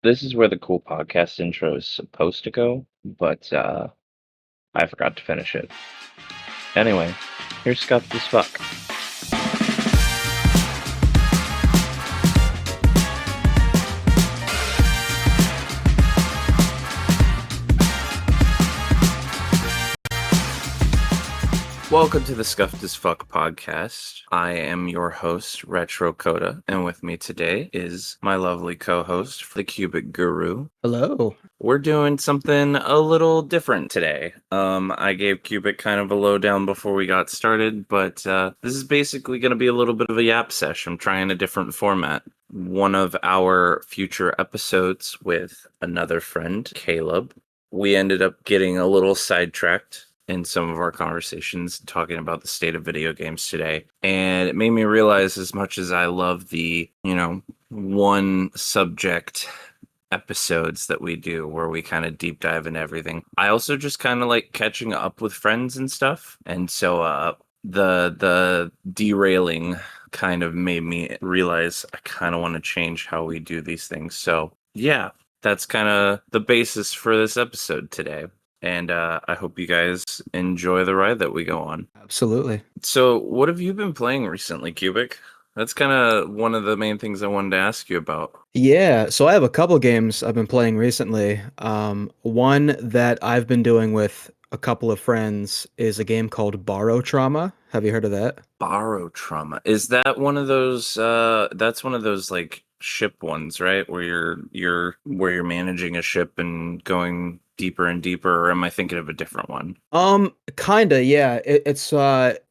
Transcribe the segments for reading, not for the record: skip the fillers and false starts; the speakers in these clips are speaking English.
This is where the cool podcast intro is supposed to go, but I forgot to finish it. Anyway, here's Scuffed as Fuck. Welcome to the Scuffed as Fuck podcast. I am your host, Retro Coda, and with me today is my lovely co-host, TheCubicGuru. Hello. We're doing something a little different today. I gave Cubic kind of a lowdown before we got started, but this is basically going to be a little bit of a yap sesh. I'm trying a different format. One of our future episodes with another friend, Caleb, we ended up getting a little sidetracked in some of our conversations talking about the state of video games today. And it made me realize, as much as I love the, one subject episodes that we do where we kind of deep dive into everything, I also just kind of like catching up with friends and stuff. And so the derailing kind of made me realize I kind of want to change how we do these things. So yeah, that's kind of the basis for this episode today. And I hope you guys enjoy the ride that we go on. Absolutely. So, what have you been playing recently, Cubic? That's kind of one of the main things I wanted to ask you about. Yeah, so I have a couple games I've been playing recently. One that I've been doing with a couple of friends is a game called Borrow Trauma. Have you heard of that? Borrow Trauma. Is that one of those that's one of those like ship ones, right? Where you're managing a ship and going deeper and deeper, or am I thinking of a different one? Kinda, yeah. It's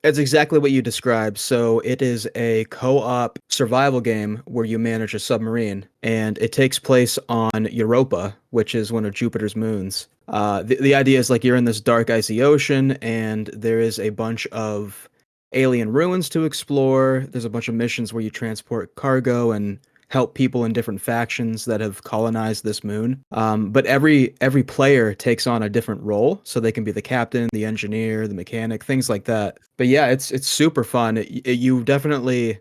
exactly what you described. So it is a co-op survival game where you manage a submarine, and it takes place on Europa, which is one of Jupiter's moons. The idea is like you're in this dark icy ocean, and there is a bunch of alien ruins to explore. There's a bunch of missions where you transport cargo and help people in different factions that have colonized this moon. But every player takes on a different role, so they can be the captain, the engineer, the mechanic, things like that. But yeah, it's super fun. You definitely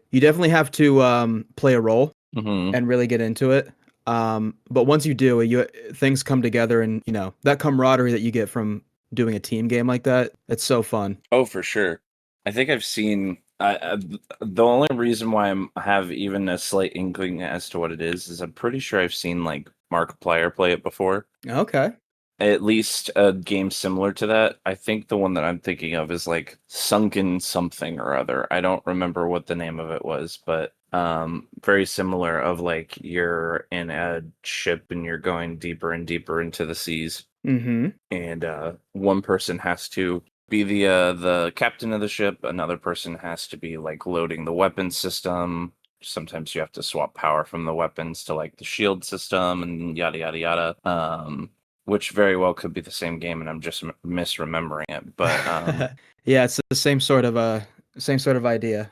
have to play a role Mm-hmm. and really get into it. But once you do, things come together, and that camaraderie that you get from doing a team game like that, it's so fun. Oh, for sure. I think I've seen. The only reason why I have even a slight inkling as to what it is I'm pretty sure I've seen like Markiplier play it before. Okay. At least a game similar to that. I think the one that I'm thinking of is like Sunken something or other. I don't remember what the name of it was, but very similar of like you're in a ship and you're going deeper and deeper into the seas. Mm-hmm. And one person has to be the captain of the ship, another person has to be like loading the weapon system. Sometimes you have to swap power from the weapons to like the shield system and yada yada yada. Which very well could be the same game, and I'm just misremembering it. But Yeah, it's the same sort of idea.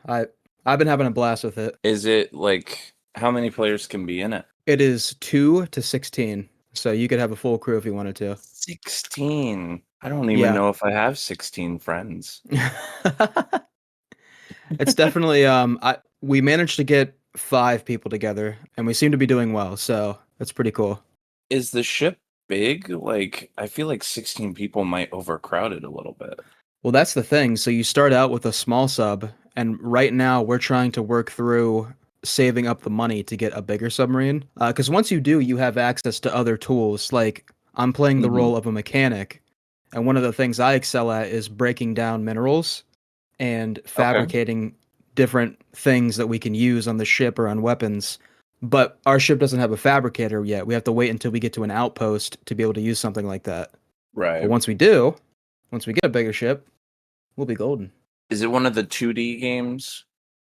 I've been having a blast with it. is it like how many players can be in it? It is 2 to 16, so you could have a full crew if you wanted to. 16. I don't even Yeah. know if I have 16 friends. It's definitely we managed to get 5 people together, and we seem to be doing well, so that's pretty cool. Is the ship big? Like, I feel like 16 people might overcrowd it a little bit. Well, that's the thing. So you start out with a small sub, and right now we're trying to work through saving up the money to get a bigger submarine. Because once you do, you have access to other tools. Like I'm playing the Hmm. role of a mechanic, and one of the things I excel at is breaking down minerals and Okay. fabricating different things that we can use on the ship or on weapons. But our ship doesn't have a fabricator yet. We have to wait until we get to an outpost to be able to use something like that. But Right. once we do, once we get a bigger ship, we'll be golden. Is it one of the 2D games?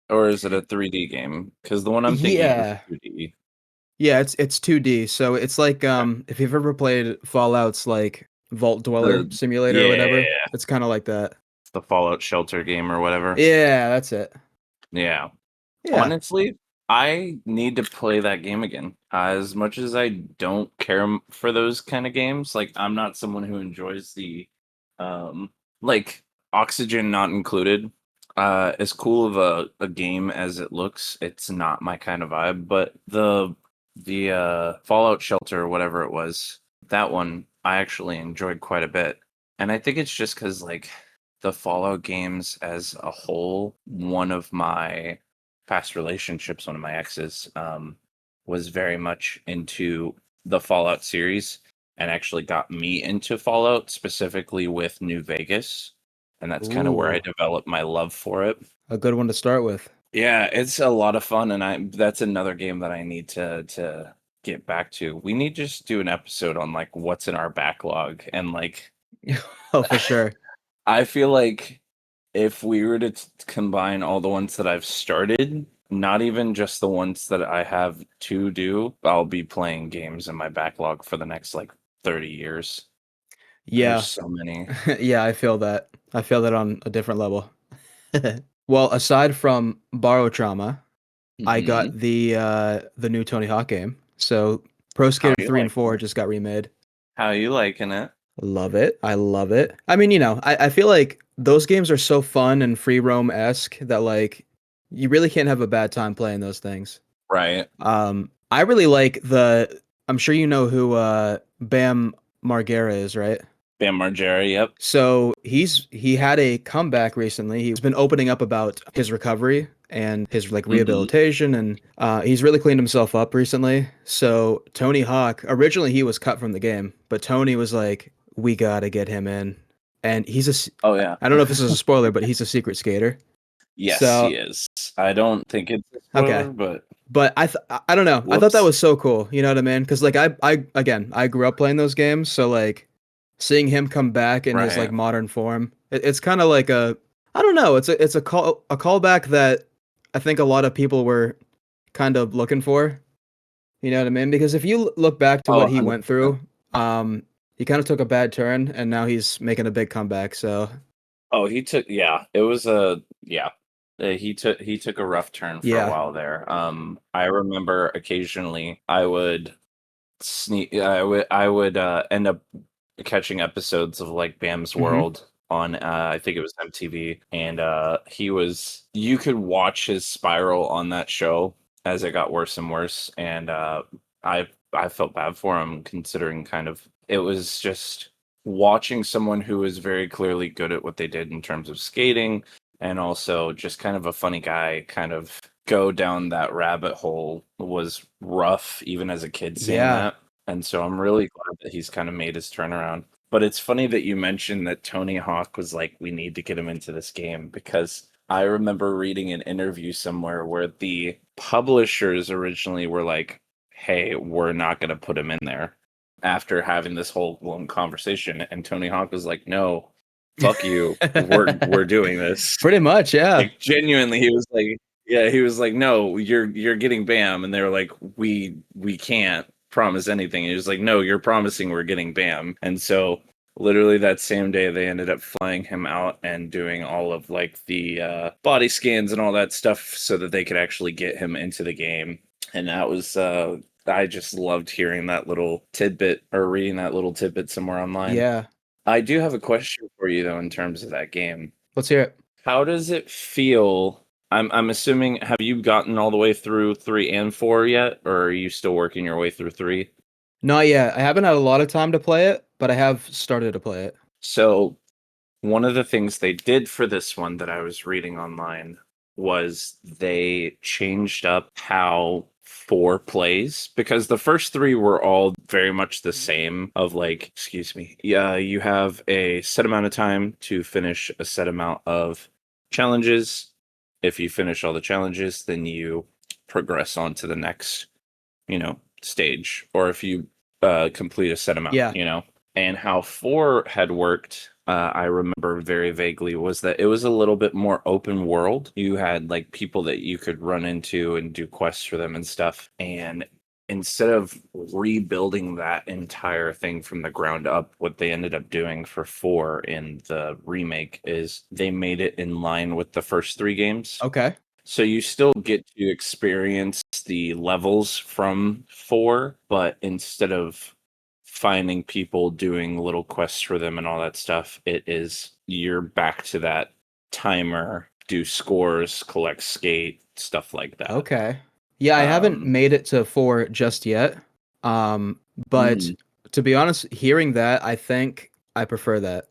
Or is it a 3D game? Because the one I'm thinking of is Yeah. 2D. Yeah, it's 2D. So it's like Okay. if you've ever played Fallout's like Vault Dweller The Simulator or whatever, Yeah, it's kind of like that. the Fallout Shelter game or whatever. Yeah, that's it. Yeah. Yeah. Honestly, I need to play that game again. As much as I don't care for those kind of games, like I'm not someone who enjoys the like oxygen not included. As cool of a game as it looks, it's not my kind of vibe. But the The Fallout Shelter or whatever it was, that one I actually enjoyed quite a bit. And I think it's just because, like, the Fallout games as a whole, one of my past relationships, one of my exes, was very much into the Fallout series and actually got me into Fallout, specifically with New Vegas. And that's kind of where I Ooh, developed my love for it. a good one to start with. Yeah, it's a lot of fun, and that's another game that I need to get back to. We need to just do an episode on like what's in our backlog, and like Oh, for sure. I feel like if we were to combine all the ones that I've started, not even just the ones that I have to do, I'll be playing games in my backlog for the next like 30 years. There's Yeah. so many. Yeah, I feel that. I feel that on a different level. Well, aside from Borrow Trauma, I got Hmm. the new Tony Hawk game. So Pro How Skater you 3 and liking 4 it? just got remade. How you liking it? Love it. I love it. I mean, I feel like those games are so fun and free roam-esque that like you really can't have a bad time playing those things. Right. I really like the I'm sure you know who Bam Margera is, right? Bam Margera, yep. So he had a comeback recently. He's been opening up about his recovery and his like Hmm. rehabilitation, and he's really cleaned himself up recently. So Tony Hawk, originally he was cut from the game, but Tony was like, "We gotta get him in," and Oh yeah. I don't know if this is a spoiler, but he's a secret skater. Yes, he So is. I don't think it's a okay, spoiler, but but I don't know. I thought that whoops. was so cool. You know what I mean? Because like I grew up playing those games, so like seeing him come back in his like Right. modern form, it's kind of like a I don't know. It's a callback that I think a lot of people were kind of looking for. You know what I mean? Because if you look back to Oh, what he went 100%. through, he kind of took a bad turn, and now he's making a big comeback. So Oh, he took yeah. It was a yeah. He took a rough turn for a yeah. while there. I remember occasionally I would sneak I would end up catching episodes of like Bam's Hmm. World on I think it was MTV, and he was you could watch his spiral on that show as it got worse and worse, and I felt bad for him, considering kind of it was just watching someone who was very clearly good at what they did in terms of skating, and also just kind of a funny guy kind of go down that rabbit hole was rough even as a kid seeing Yeah. that. And so I'm really glad that he's kind of made his turnaround. But it's funny that you mentioned that Tony Hawk was like, we need to get him into this game, because I remember reading an interview somewhere where the publishers originally were like, hey, we're not going to put him in there, after having this whole long conversation. And Tony Hawk was like, no, fuck you. We're doing this. Pretty much, yeah. Like genuinely, he was like, yeah, he was like, no, you're getting Bam, and they were like, we can't promise anything. And he was like, no, you're promising we're getting Bam, and so literally that same day they ended up flying him out and doing all of like the body scans and all that stuff so that they could actually get him into the game, and that was I just loved hearing that little tidbit or reading that little tidbit somewhere online. Yeah. I do have a question for you though in terms of that game. Let's hear it. How does it feel? I'm assuming, have you gotten all the way through 3 and 4 yet, or are you still working your way through 3? Not yet. I haven't had a lot of time to play it, but I have started to play it. So, one of the things they did for this one that I was reading online was they changed up how 4 plays, because the first 3 were all very much the same of like, excuse me. Yeah, you have a set amount of time to finish a set amount of challenges. If you finish all the challenges, then you progress on to the next, stage. Or if you complete a set amount, Yeah. and how 4 had worked, I remember very vaguely, was that it was a little bit more open world. You had like people that you could run into and do quests for them and stuff. And instead of rebuilding that entire thing from the ground up, what they ended up doing for 4 in the remake is they made it in line with the first 3 games. Okay. So you still get to experience the levels from 4, but instead of finding people, doing little quests for them and all that stuff, you're back to that timer, do scores, collect skate, stuff like that. Okay. Yeah, I haven't Um, made it to 4 just yet. But mm, to be honest, hearing that, I think I prefer that.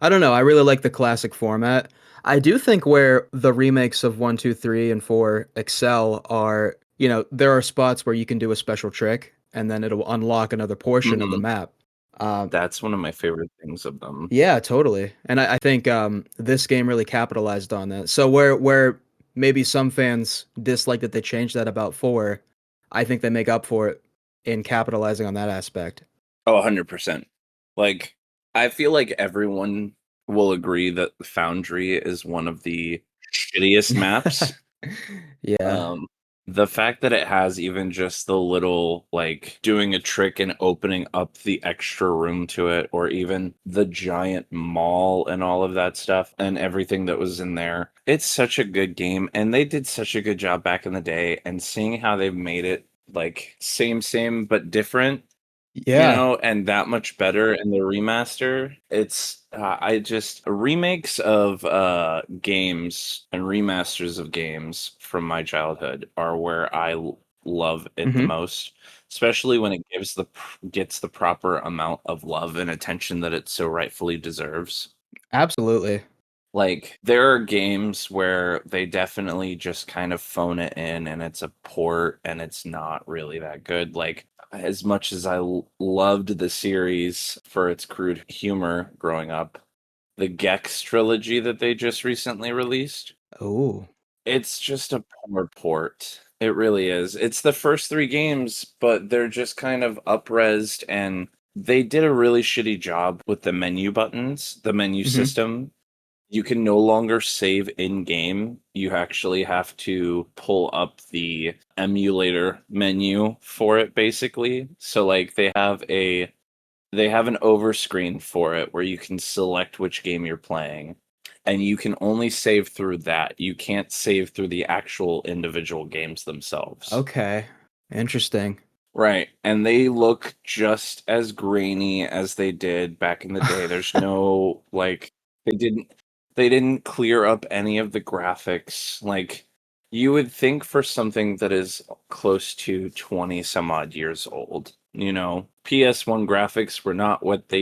I don't know. I really like the classic format. I do think where the remakes of 1, 2, 3, and 4 excel are, there are spots where you can do a special trick and then it'll unlock another portion of the mhm. map. Um, That's one of my favorite things of them. yeah, totally. And I think this game really capitalized on that. So where maybe some fans dislike that they changed that about 4, I think they make up for it in capitalizing on that aspect. Oh, 100%. Like, I feel like everyone will agree that Foundry is one of the shittiest maps. Yeah. Um, the fact that it has even just the little, like, doing a trick and opening up the extra room to it, or even the giant mall and all of that stuff and everything that was in there. It's such a good game, and they did such a good job back in the day, and seeing how they've made it, like, same, but different, Yeah. and that much better in the remaster. It's I just remakes of games and remasters of games from my childhood are where love it the Hmm. most, especially when it gets the proper amount of love and attention that it so rightfully deserves. Absolutely. Like, there are games where they definitely just kind of phone it in and it's a port and it's not really that good. Like, as much as loved the series for its crude humor growing up, the Gex trilogy that they just recently released, Oh. it's just a poor port. It really is. It's the first three games, but they're just kind of upresed, and they did a really shitty job with the menu buttons, the menu Hmm. system. You can no longer save in game. You actually have to pull up the emulator menu for it, basically. So, like, they have an overscreen for it where you can select which game you're playing, and you can only save through that. You can't save through the actual individual games themselves. Okay. Interesting. Right. And they look just as grainy as they did back in the day. There's no, like, they didn't they didn't clear up any of the graphics. Like, you would think for something that is close to 20 some odd years old, PS1 graphics are not what they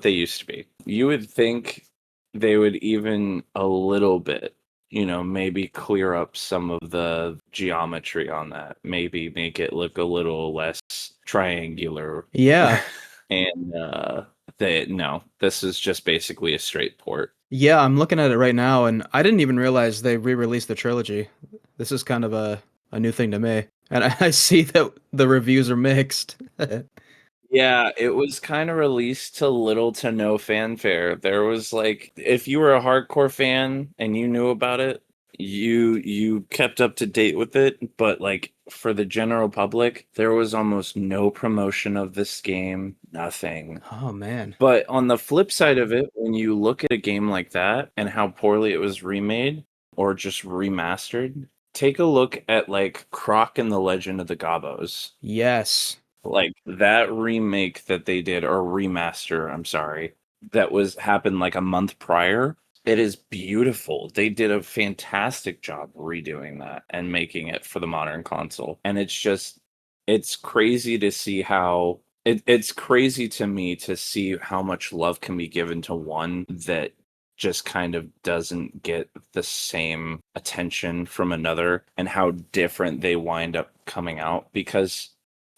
used to be. You would think they would even a little bit, maybe clear up some of the geometry on that, maybe make it look a little less triangular. Yeah. And no, this is just basically a straight port. Yeah, I'm looking at it right now, and I didn't even realize they re-released the trilogy. This is kind of a new thing to me. And I see that the reviews are mixed. Yeah, it was kind of released to little to no fanfare. There was, like, if you were a hardcore fan and you knew about it, you kept up to date with it, but, like, for the general public, there was almost no promotion of this game, nothing. Oh man. But on the flip side of it, when you look at a game like that and how poorly it was remade or just remastered, take a look at, like, Croc and the Legend of the Gobos. Yes. Like, that remake that they did, or remaster, I'm sorry, that was happened like a month prior. It is beautiful. They did a fantastic job redoing that and making it for the modern console. And it's crazy to see it's crazy to me to see how much love can be given to one that just kind of doesn't get the same attention from another, and how different they wind up coming out, because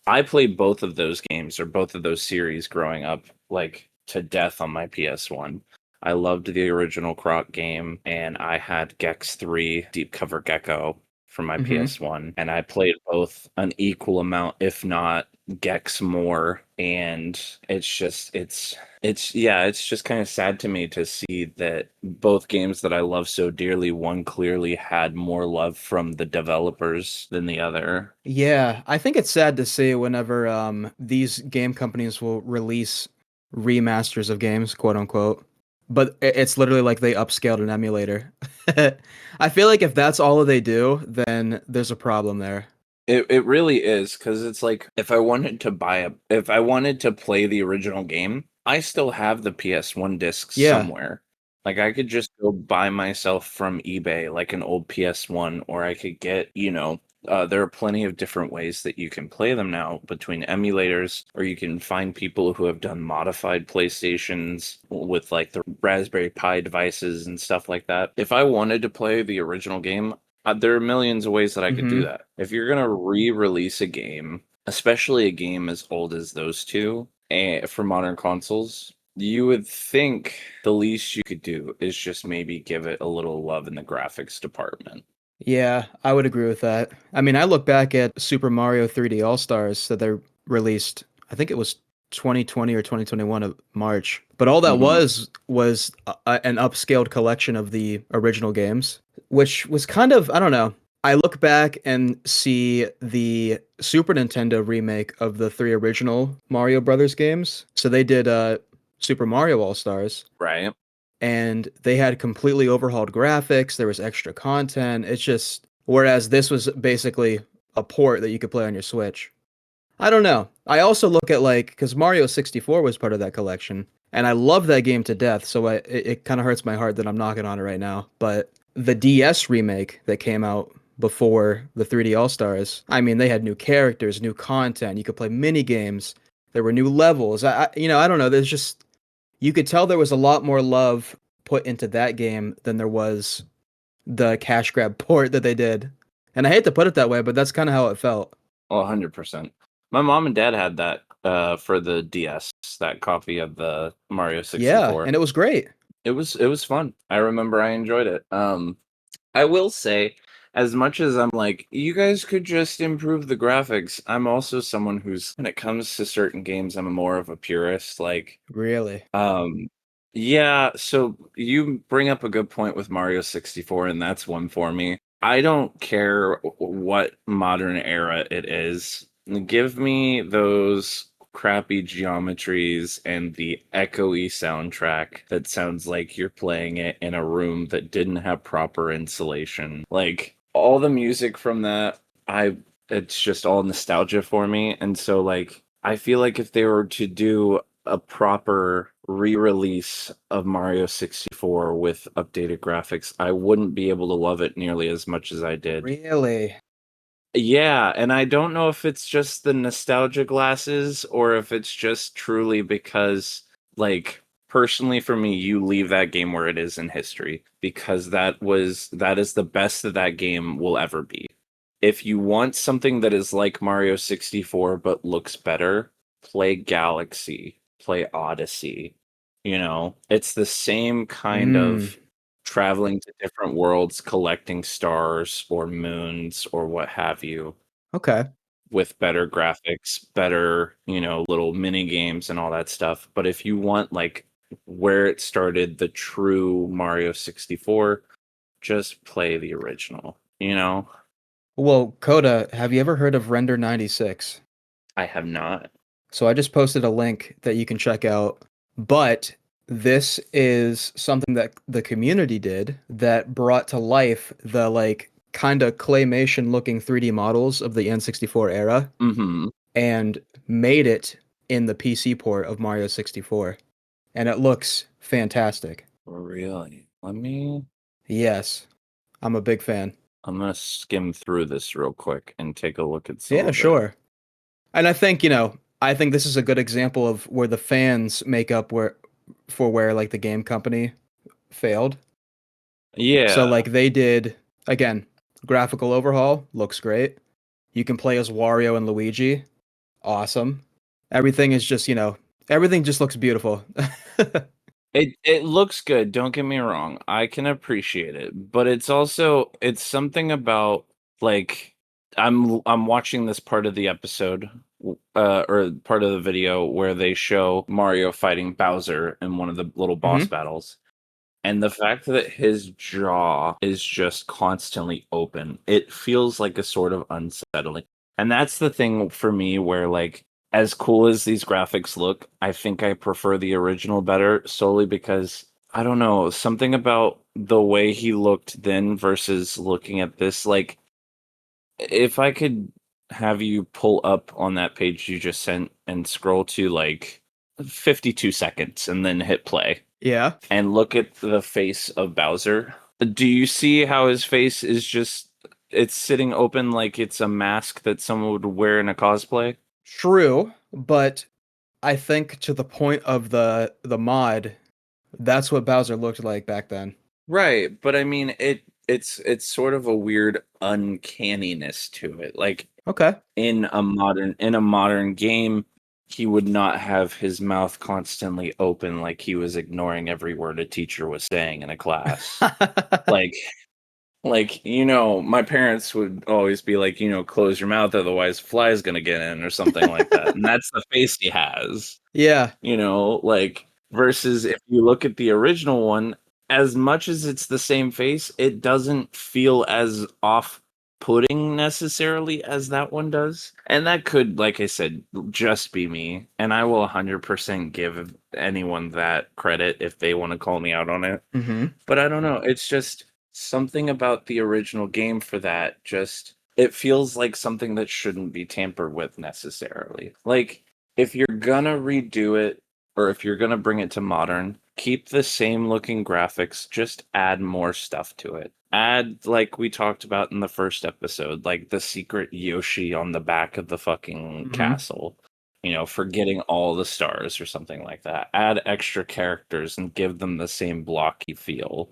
I played both of those games, or both of those series, growing up, like, to death on my PS1. I loved the original Croc game, and I had Gex 3 Deep Cover Gecko for my Hmm. PS1, and I played both an equal amount, if not Gex more, and it's just kind of sad to me to see that both games that I love so dearly, one clearly had more love from the developers than the other. Yeah, I think it's sad to see whenever these game companies will release remasters of games, quote unquote. But it's literally like they upscaled an emulator. I feel like if that's all they do, then there's a problem there. It really is, because it's like, if I wanted to play the original game, I still have the PS1 discs Yeah. somewhere. Like, I could just go buy myself from eBay like an old PS1, or I could get, There are plenty of different ways that you can play them now between emulators, or you can find people who have done modified PlayStations with like the Raspberry Pi devices and stuff like that. If I wanted to play the original game, there are millions of ways that I could do Mm-hmm. that. If you're gonna re-release a game, especially a game as old as those two, for modern consoles, you would think the least you could do is just maybe give it a little love in the graphics department. Yeah, I would agree with that. I mean, I look back at Super Mario 3D All-Stars that they released, I think it was 2020 or 2021 of March. But all that Hmm. was an upscaled collection of the original games, which was kind of, I don't know. I look back and see the Super Nintendo remake of the three original Mario Brothers games. So they did Super Mario All-Stars, Right? and they had completely overhauled graphics. There was extra content. It's just whereas this was basically a port that you could play on your Switch. I don't know. I also look at like because Mario 64 was part of that collection, and I love that game to death. So it kind of hurts my heart that I'm knocking on it right now. But the DS remake that came out before the 3D All Stars, I mean, they had new characters, new content. You could play mini games. There were new levels. I don't know. There's just you could tell there was a lot more love put into that game than there was the cash grab port that they did. And I hate to put it that way, but that's kind of how it felt. 100%. My mom and dad had that for the DS, that copy of the Mario Yeah, 64. and it was great. It was fun. I remember I enjoyed it. I will say, as much as I'm like, you guys could just improve the graphics, I'm also someone who's, when it comes to certain games, I'm more of a purist. Like, Really. um, yeah, so you bring up a good point with Mario 64, and that's one for me. I don't care what modern era it is. Give me those crappy geometries and the echoey soundtrack that sounds like you're playing it in a room that didn't have proper insulation. Like all the music from that, I it's just all nostalgia for me. And so like I feel like if they were to do a proper re-release of Mario 64 with updated graphics, I wouldn't be able to love it nearly as much as I did. Really? Yeah, and I don't know if it's just the nostalgia glasses or if it's just truly because, like, personally for me, you leave that game where it is in history because that is the best that that game will ever be. If you want something that is like Mario 64 but looks better, play Galaxy, play Odyssey. You know, it's the same kind Mm. of traveling to different worlds, collecting stars or moons or what have you, Okay. with better graphics, better, little mini games and all that stuff. But if you want like where it started, the true Mario 64, just play the original, you know? Well, Coda, have you ever heard of Render 96? I have not. So I just posted a link that you can check out. But this is something that the community did that brought to life the like kind of claymation looking 3D models of the N64 era Mhm. and made it in the PC port of Mario 64. And it looks fantastic. Really? Yes, I'm a big fan. I'm gonna skim through this real quick and take a look at some Yeah, of it. sure. And I think this is a good example of where the fans make up where like the game company failed. So Yeah. like they did again, graphical overhaul, looks great. You can play as Wario and Luigi. Awesome. Everything is just, everything just looks beautiful. It looks good, don't get me wrong. I can appreciate it, but it's something about like I'm watching this part of the episode or part of the video where they show Mario fighting Bowser in one of the little boss Hmm. battles. And the fact that his jaw is just constantly open, it feels like a sort of unsettling. And that's the thing for me where, like, as cool as these graphics look, I think I prefer the original better solely because I don't know, something about the way he looked then versus looking at this. Like, if I could have you pull up on that page you just sent and scroll to like 52 seconds and then hit play Yeah. and look at the face of Bowser. Do you see how his face is just it's sitting open like it's a mask that someone would wear in a cosplay. True, but I think to the point of the mod, that's what Bowser looked like back then. Right, but I mean it's sort of a weird uncanniness to it. Like Okay. in a modern game, he would not have his mouth constantly open like he was ignoring every word a teacher was saying in a class. Like my parents would always be like, close your mouth, otherwise fly's gonna get in or something like that. And that's the face he has. Yeah. Like versus if you look at the original one, as much as it's the same face, it doesn't feel as off-putting necessarily as that one does. And that could, like I said, just be me. And I will 100% give anyone that credit if they want to call me out on it. Mm-hmm. But I don't know. It's just something about the original game for that. Just it feels like something that shouldn't be tampered with necessarily. Like if you're gonna redo it or if you're gonna bring it to modern, keep the same looking graphics, just add more stuff to it. Add like we talked about in the first episode, like the secret Yoshi on the back of the fucking Mm-hmm. castle. For getting all the stars or something like that. Add extra characters and give them the same blocky feel,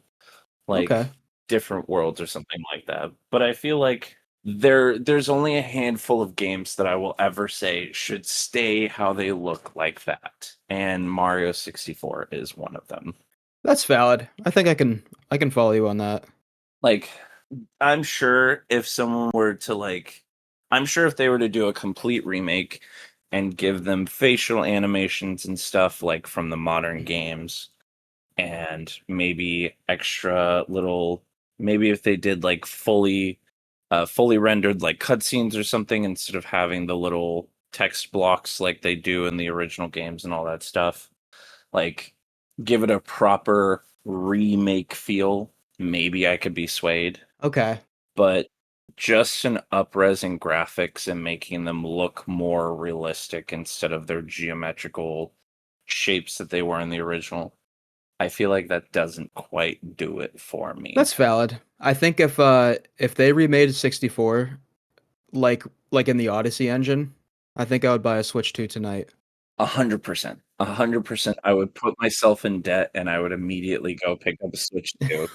Okay. like different worlds or something like that. But I feel like there's only a handful of games that I will ever say should stay how they look like that. And Mario 64 is one of them. That's valid. I think I can follow you on that. Like I'm sure if someone were to I'm sure if they were to do a complete remake and give them facial animations and stuff like from the modern games and maybe extra little maybe if they did like fully rendered like cutscenes or something instead of having the little text blocks like they do in the original games and all that stuff, like give it a proper remake feel, maybe I could be swayed. Okay. But just an upres graphics and making them look more realistic instead of their geometrical shapes that they were in the original, I feel like that doesn't quite do it for me. That's valid. I think if they remade 64 like in the Odyssey engine, I think I would buy a Switch 2 tonight. 100%. 100%. I would put myself in debt and I would immediately go pick up a Switch 2.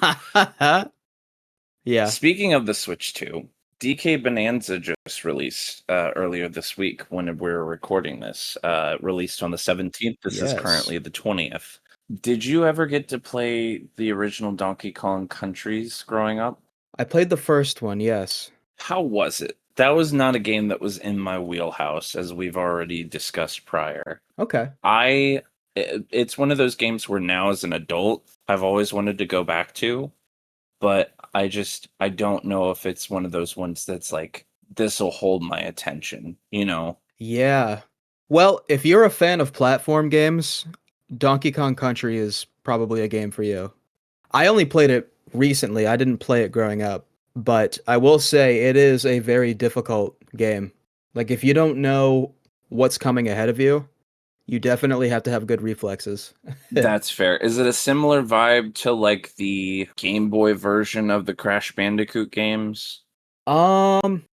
Yeah. Speaking of the Switch 2, DK Bonanza just released earlier this week when we're recording this. Released on the 17th. This is Yes. currently the 20th. Did you ever get to play the original Donkey Kong Countries growing up? I played the first one, yes. How was it? That was not a game that was in my wheelhouse, as we've already discussed prior. Okay. It's one of those games where now as an adult, I've always wanted to go back to, but I don't know if it's one of those ones that's like, this will hold my attention. Yeah. Well, if you're a fan of platform games, Donkey Kong Country is probably a game for you. I only played it recently. I didn't play it growing up, but I will say it is a very difficult game. Like if you don't know what's coming ahead of you, you definitely have to have good reflexes. That's fair. Is it a similar vibe to like the Game Boy version of the Crash Bandicoot games? Um,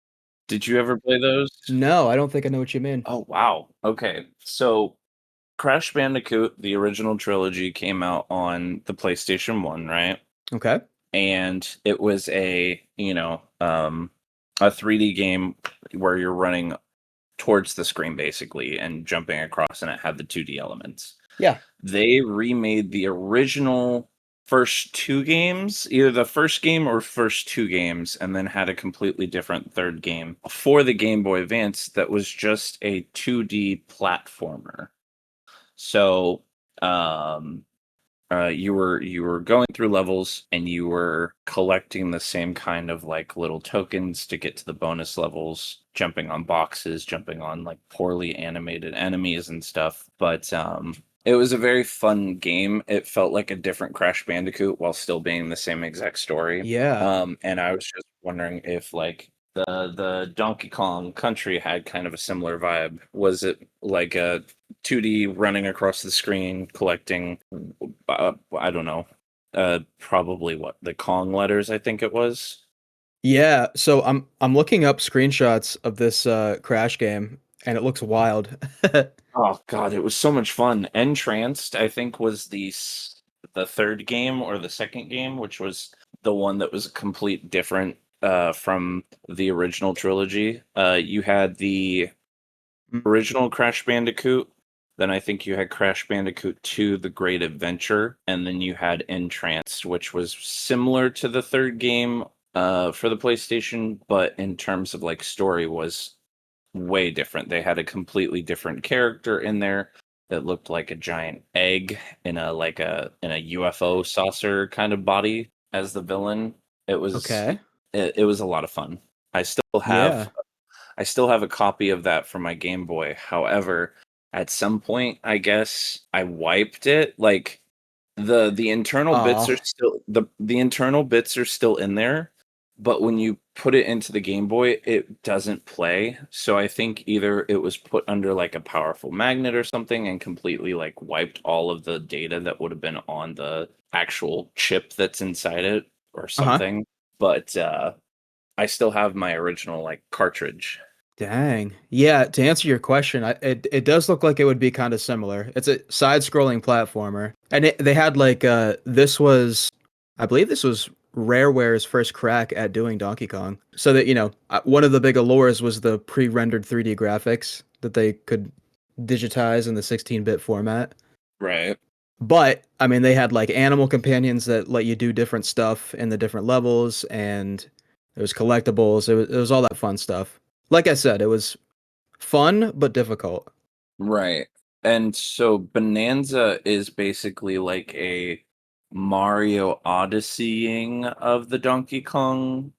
Did you ever play those? no, I don't think I know what you mean. Oh, wow. Okay. So Crash Bandicoot, the original trilogy, came out on the PlayStation 1, right? Okay. And it was a 3D game where you're running towards the screen basically and jumping across, and it had the 2D elements. Yeah. They remade the original first two games, either the first game or first two games, and then had a completely different third game for the Game Boy Advance that was just a 2D platformer. So, you were going through levels and you were collecting the same kind of like little tokens to get to the bonus levels, jumping on boxes, jumping on like poorly animated enemies and stuff. But it was a very fun game. It felt like a different Crash Bandicoot while still being the same exact story. Yeah. And I was just wondering if like the Donkey Kong Country had kind of a similar vibe. Was it like a 2D running across the screen collecting I don't know, probably what the Kong letters I think it was. Yeah, so I'm looking up screenshots of this Crash game and it looks wild. Oh God, it was so much fun. Entranced, I think, was the third game or the second game, which was the one that was a complete different from the original trilogy. You had the original Crash Bandicoot, then I think you had Crash Bandicoot 2: The Great Adventure, and then you had Entranced, which was similar to the third game for the PlayStation, but in terms of like story was way different. They had a completely different character in there that looked like a giant egg in a UFO saucer kind of body as the villain. It was Okay. it was a lot of fun. I still have Yeah. I still have a copy of that for my Game Boy. However, at some point, I guess I wiped it. Like the internal bits are Oh, still the internal bits are still in there, but when you put it into the Game Boy, it doesn't play. So I think either it was put under like a powerful magnet or something and completely like wiped all of the data that would have been on the actual chip that's inside it or uh-huh. something. But I still have my original like cartridge. Dang. Yeah, to answer your question, it does look like it would be kind of similar. It's a side-scrolling platformer. And they had like this was I believe this was Rareware's first crack at doing Donkey Kong. So that, one of the big allures was the pre-rendered 3D graphics that they could digitize in the 16-bit format. Right. But I mean, they had like animal companions that let you do different stuff in the different levels, and there was collectibles. It was all that fun stuff. Like I said, it was fun but difficult. Right. And so Bonanza is basically like a Mario Odysseying of the Donkey Kong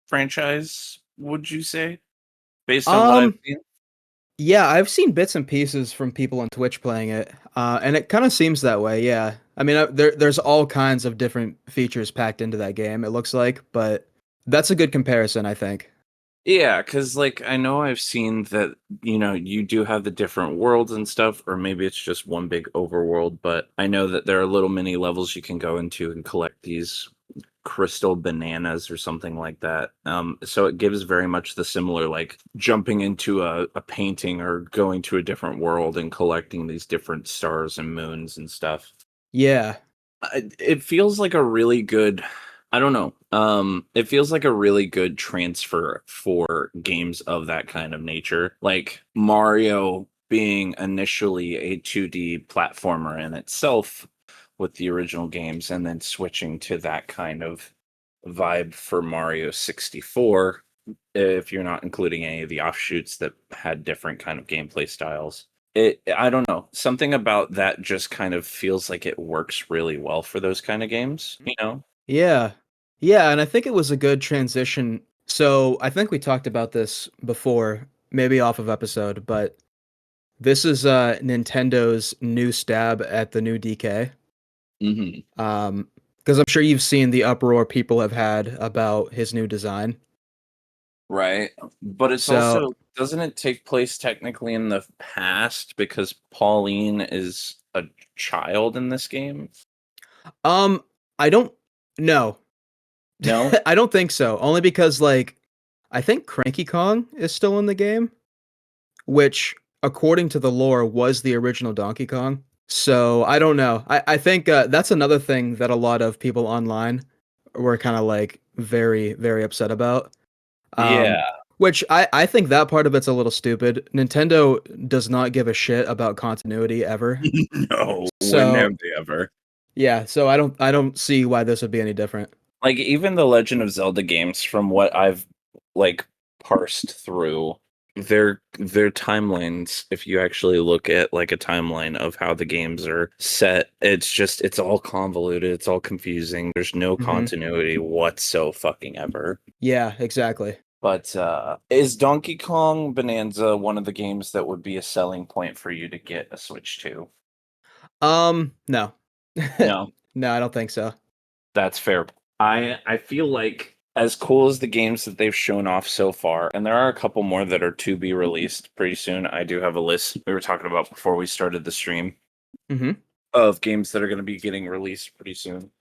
franchise, would you say? Based on what I've Um, seen? yeah, I've seen bits and pieces from people on Twitch playing it, and it kind of seems that way. Yeah, I mean, there's all kinds of different features packed into that game. It looks like, but that's a good comparison, I think. Yeah, because like I know I've seen that, you do have the different worlds and stuff, or maybe it's just one big overworld, but I know that there are little mini levels you can go into and collect these crystal bananas or something like that. So it gives very much the similar like jumping into a painting or going to a different world and collecting these different stars and moons and stuff. Yeah. It feels like a really good, I don't know. It feels like a really good transfer for games of that kind of nature. Like Mario being initially a 2D platformer in itself with the original games and then switching to that kind of vibe for Mario 64 if you're not including any of the offshoots that had different kind of gameplay styles. I don't know, something about that just kind of feels like it works really well for those kind of games, you know? Yeah. Yeah, and I think it was a good transition. So I think we talked about this before, maybe off of episode, but this is Nintendo's new stab at the new DK. Hmm. Because I'm sure you've seen the uproar people have had about his new design. Right. But it's So, also, doesn't it take place technically in the past because Pauline is a child in this game? um, I don't know. No? I don't think so. Only because like I think Cranky Kong is still in the game, which according to the lore was the original Donkey Kong. So I don't know. I think that's another thing that a lot of people online were kind of like very, very upset about. Um, Yeah. which I think that part of it's a little stupid. Nintendo does not give a shit about continuity ever. No, when So have they ever? yeah, so I don't see why this would be any different. Like even the Legend of Zelda games, from what I've like parsed through, their timelines, if you actually look at like a timeline of how the games are set, it's all convoluted, it's all confusing. There's no Hmm. continuity whatso fucking ever. Yeah, exactly. But is Donkey Kong Bonanza one of the games that would be a selling point for you to get a Switch to? No. No. No, I don't think so. That's fair. I feel like as cool as the games that they've shown off so far, and there are a couple more that are to be released pretty soon. I do have a list we were talking about before we started the stream Hmm. of games that are going to be getting released pretty soon.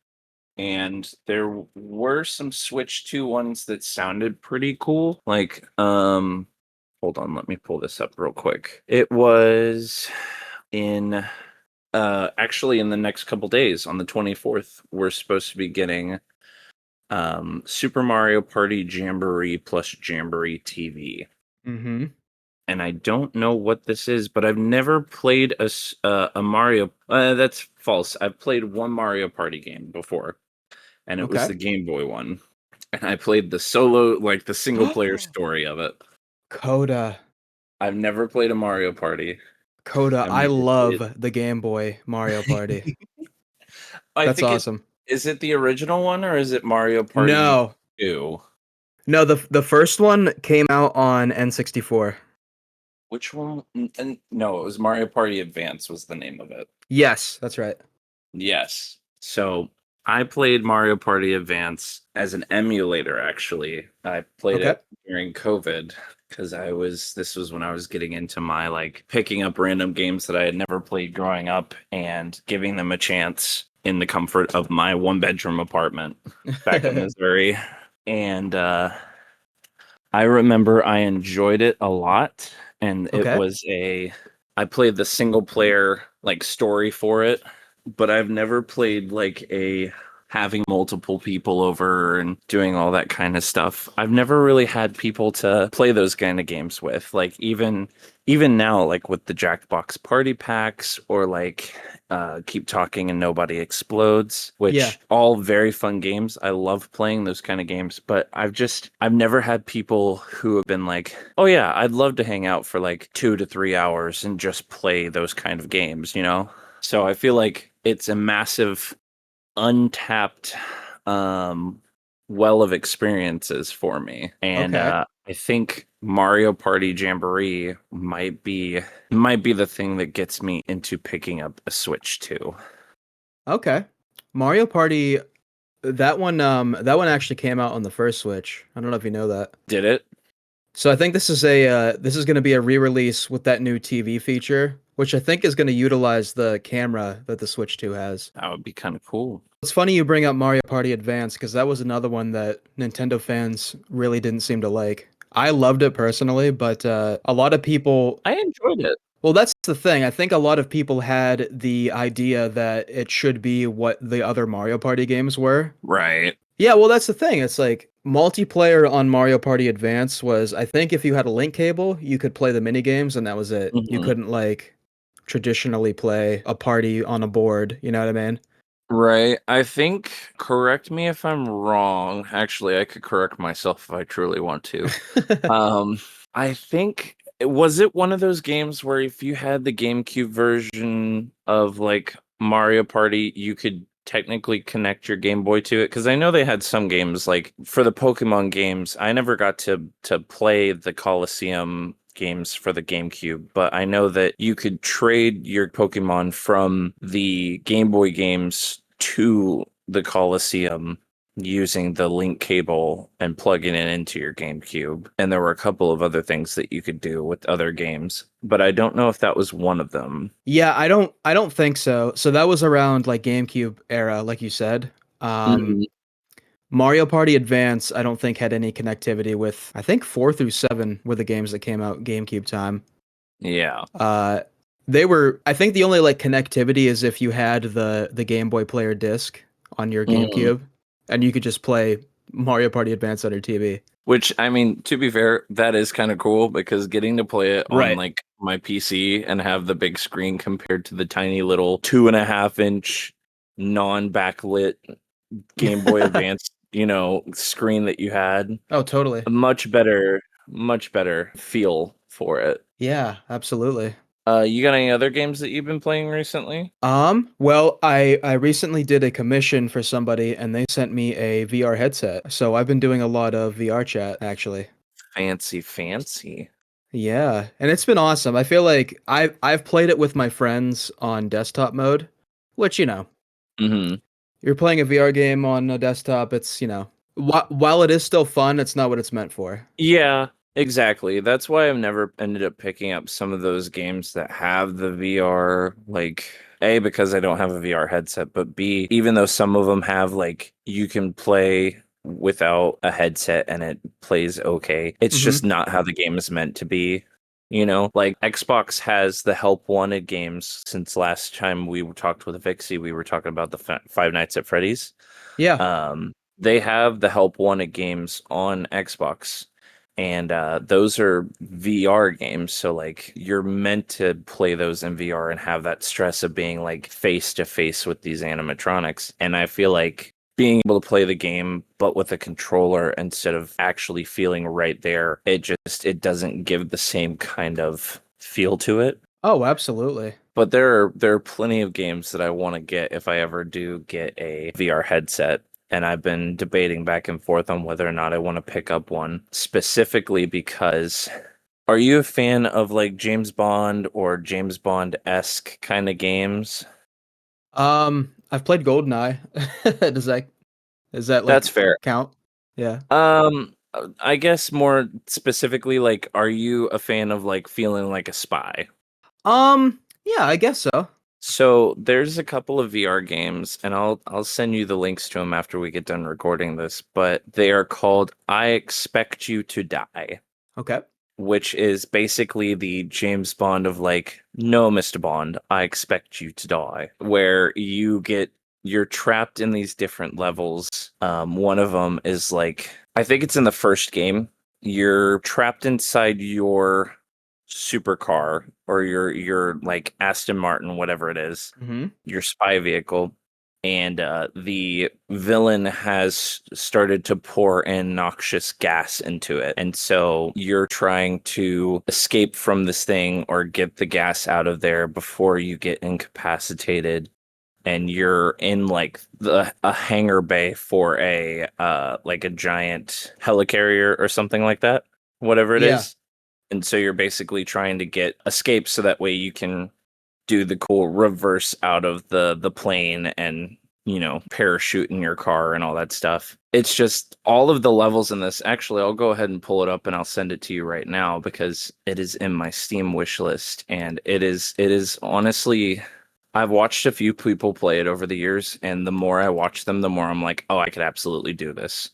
and there were some Switch 2 ones that sounded pretty cool. Like, hold on, let me pull this up real quick. It was in actually in the next couple days on the 24th, we're supposed to be getting Super Mario Party Jamboree plus Jamboree TV. Mm-hmm. And I don't know what this is, but I've never played a Mario. That's false. I've played one Mario Party game before, and it was Okay. the Game Boy one. And I played the like the single player story of it. Coda. I've never played a Mario Party. Coda. I've I never love played. the Game Boy Mario Party. I That's think it awesome. is it the original one or is it Mario Party No. 2? No, the first one came out on N64. Which one? No, it was Mario Party Advance was the name of it. Yes, that's right. Yes. So I played Mario Party Advance as an emulator, actually. I played Okay. it during COVID because this was when I was getting into my like picking up random games that I had never played growing up and giving them a chance in the comfort of my one bedroom apartment back in Missouri. And I remember I enjoyed it a lot, and Okay. I played the single player like story for it, but I've never played like a having multiple people over and doing all that kind of stuff. I've never really had people to play those kind of games with. Like even now, like with the Jackbox party packs or like Keep Talking and Nobody Explodes, Yeah. which all very fun games. I love playing those kind of games, but I've never had people who have been like, "Oh yeah, I'd love to hang out for like 2 to 3 hours and just play those kind of games," you know? So I feel like it's a massive untapped um well of experiences for me. And Okay. I think Mario Party Jamboree might be the thing that gets me into picking up a Switch too. Okay. Mario Party, that one actually came out on the first Switch. I don't know if you know that. Did it? So I think this is going to be a re-release with that new TV feature, which I think is going to utilize the camera that the Switch 2 has. That would be kind of cool. It's funny you bring up Mario Party Advance because that was another one that Nintendo fans really didn't seem to like. I loved it personally, but a lot of people, I enjoyed it. well, that's the thing. I think a lot of people had the idea that it should be what the other Mario Party games were. Right. Yeah, well, that's the thing. It's like multiplayer on Mario Party Advance was, I think if you had a link cable, you could play the mini games and that was it. You Mhm. couldn't like traditionally play a party on a board, you know what I mean? Right. I think, correct me if I'm wrong. Actually, I could correct myself if I truly want to. Um, I think was it one of those games where if you had the GameCube version of like Mario Party, you could technically connect your Game Boy to it? Because I know they had some games like for the Pokemon games. I never got to play the Coliseum games for the GameCube, but I know that you could trade your Pokemon from the Game Boy games to the Coliseum using the link cable and plugging it into your GameCube. And there were a couple of other things that you could do with other games, but I don't know if that was one of them. Yeah, I don't think so. So that was around like GameCube era, like you said. Um Mhm. Mario Party Advance, I don't think had any connectivity with I think 4 through 7 were the games that came out GameCube time. Yeah. Uh they were I think the only like connectivity is if you had the Game Boy Player disc on your Mhm. GameCube and you could just play Mario Party Advance on your TV. Which, I mean, to be fair, that is kind of cool because getting to play it on Right. like my PC and have the big screen compared to the tiny little 2.5 inch non-backlit Game Boy Advance, screen that you had, Oh, totally. a much better feel for it. Yeah, absolutely. You got any other games that you've been playing recently? Well, I recently did a commission for somebody and they sent me a VR headset. So I've been doing a lot of VR chat actually. Fancy, fancy. Yeah, and it's been awesome. I feel like I've played it with my friends on desktop mode, which, Hmm. you're playing a VR game on a desktop, it's, while it is still fun, it's not what it's meant for. Yeah, exactly. That's why I've never ended up picking up some of those games that have the VR. Like, A, because I don't have a VR headset, but B, even though some of them have like you can play without a headset and it plays okay, it's Hmm. just not how the game is meant to be. You know, like Xbox has the help wanted games. Since last time we talked with Vixie, we were talking about the Five Nights at Freddy's. Yeah. They have the help wanted games on Xbox, and those are VR games. So like you're meant to play those in VR and have that stress of being like face to face with these animatronics. And I feel like being able to play the game but with a controller instead of actually feeling right there, it doesn't give the same kind of feel to it. Oh, absolutely. But there are plenty of games that I want to get if I ever do get a VR headset. And I've been debating back and forth on whether or not I want to pick up one, specifically because are you a fan of like James Bond or James Bond-esque kind of games? I've played GoldenEye. Does that like That's fair. count? Yeah. I guess more specifically, like, are you a fan of like feeling like a spy? Yeah, I guess so. So there's a couple of VR games, and I'll send you the links to them after we get done recording this. But they are called "I Expect You to Die," Okay. which is basically the James Bond of like, "No, Mr. Bond, I expect you to die," where you're trapped in these different levels. One of them is like, I think it's in the first game. You're trapped inside your supercar or your like Aston Martin, whatever it is, Hmm. your spy vehicle, and the villain has started to pour in noxious gas into it, and so you're trying to escape from this thing or get the gas out of there before you get incapacitated. And you're in like a hangar bay for a like a giant helicarrier or something like that, whatever it Yeah. is. And so you're basically trying to get escape so that way you can do the cool reverse out of the plane and, you know, parachute in your car and all that stuff. It's just all of the levels in this. Actually, I'll go ahead and pull it up and I'll send it to you right now because it is in my Steam wish list, and it is honestly, I've watched a few people play it over the years, and the more I watch them, the more I'm like, "Oh, I could absolutely do this."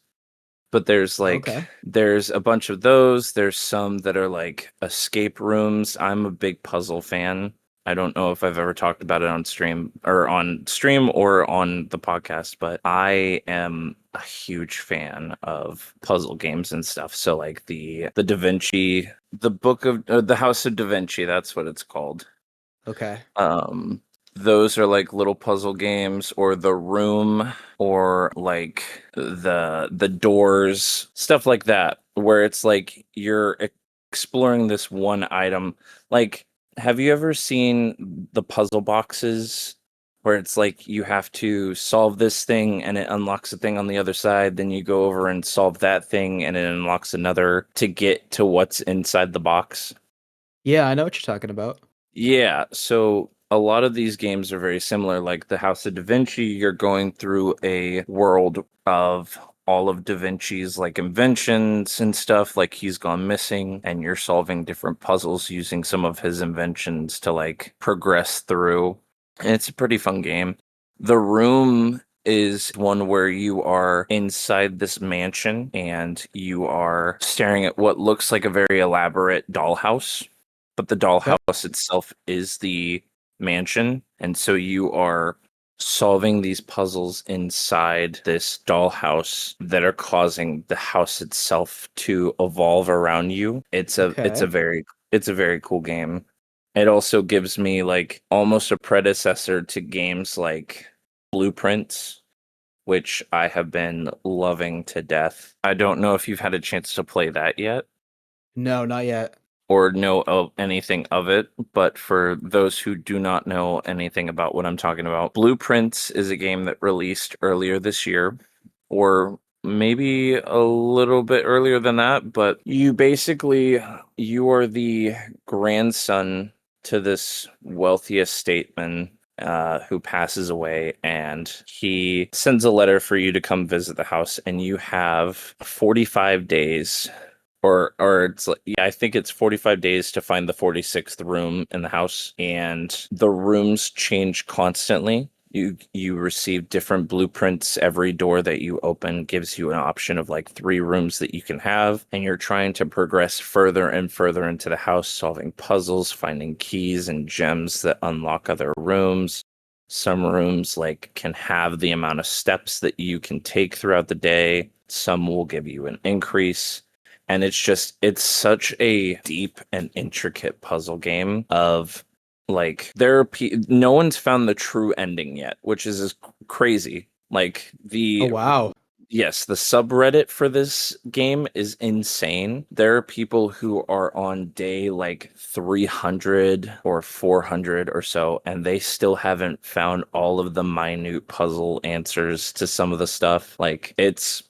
But Okay. there's a bunch of those. There's some that are like escape rooms. I'm a big puzzle fan. I don't know if I've ever talked about it on stream or on the podcast, but I am a huge fan of puzzle games and stuff. So like the Da Vinci, the book of the House of Da Vinci, that's what it's called. Okay. Um, those are like little puzzle games, or The Room, or like the Doors, stuff like that, where it's like you're exploring this one item. Like, have you ever seen the puzzle boxes where it's like you have to solve this thing and it unlocks a thing on the other side, then you go over and solve that thing and it unlocks another to get to what's inside the box? Yeah, I know what you're talking about. Yeah, so a lot of these games are very similar. Like the House of Da Vinci, you're going through a world of all of Da Vinci's like inventions and stuff. Like he's gone missing, and you're solving different puzzles using some of his inventions to like progress through. And it's a pretty fun game. The Room is one where you are inside this mansion and you are staring at what looks like a very elaborate dollhouse, but the Okay. dollhouse itself is the mansion. And so you are solving these puzzles inside this dollhouse that are causing the house itself to evolve around you. Okay. It's a very cool game. It also gives me like almost a predecessor to games like Blueprints, which I have been loving to death. I don't know if you've had a chance to play that yet No, not yet. or know of anything of it, but for those who do not know anything about what I'm talking about, Blueprints is a game that released earlier this year, or maybe a little bit earlier than that, but you are the grandson to this wealthy estateman who passes away, and he sends a letter for you to come visit the house, and you have 45 days or it's like, yeah, I think it's 45 days to find the 46th room in the house, and the rooms change constantly. You receive different blueprints. Every door that you open gives you an option of like 3 rooms that you can have, and you're trying to progress further and further into the house, solving puzzles, finding keys and gems that unlock other rooms. Some rooms like can have the amount of steps that you can take throughout the day. Some will give you an increase. And it's such a deep and intricate puzzle game of like no one's found the true ending yet, which is crazy. Like Oh the wow. Yes, the subreddit for this game is insane. There are people who are on day like 300 or 400 or so, and they still haven't found all of the minute puzzle answers to some of the stuff. Like, it's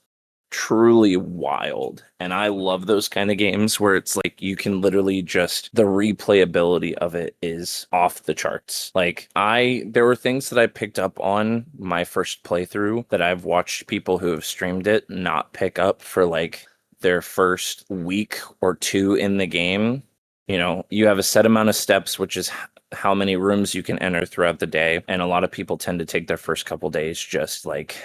truly wild. And I love those kind of games where it's like you can literally just the replayability of it is off the charts. Like there were things that I picked up on my first playthrough that I've watched people who have streamed it not pick up for like their first week or two in the game. You know, you have a set amount of steps, which is how many rooms you can enter throughout the day. And a lot of people tend to take their first couple days just like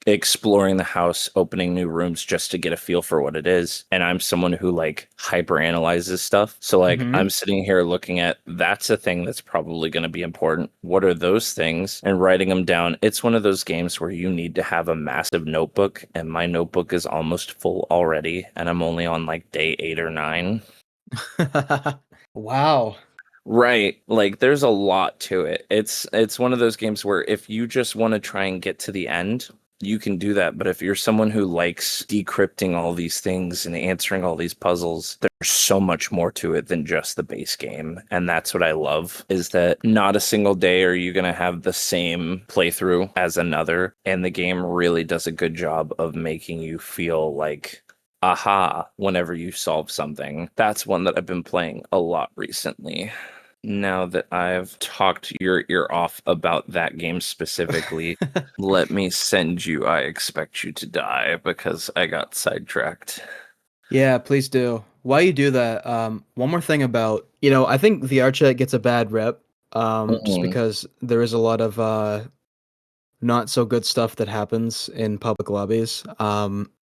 exploring the house, opening new rooms just to get a feel for what it is. And I'm someone who like hyper analyzes stuff. So like Hmm. I'm sitting here looking at that's a thing that's probably going to be important. What are those things? And writing them down. It's one of those games where you need to have a massive notebook, and my notebook is almost full already, and I'm only on like day 8 or 9. Wow. Right. Like there's a lot to it. It's one of those games where if you just want to try and get to the end, you can do that. But if you're someone who likes decrypting all these things and answering all these puzzles, there's so much more to it than just the base game. And that's what I love is that not a single day are you going to have the same playthrough as another. And the game really does a good job of making you feel like aha whenever you solve something. That's one that I've been playing a lot recently. Now that I've talked your ear off about that game specifically, let me send you I Expect You to Die because I got sidetracked. Yeah, please do. While you do that, one more thing about, I think VR chat gets a bad rep, just Mhm. because there is a lot of not so good stuff that happens in public lobbies.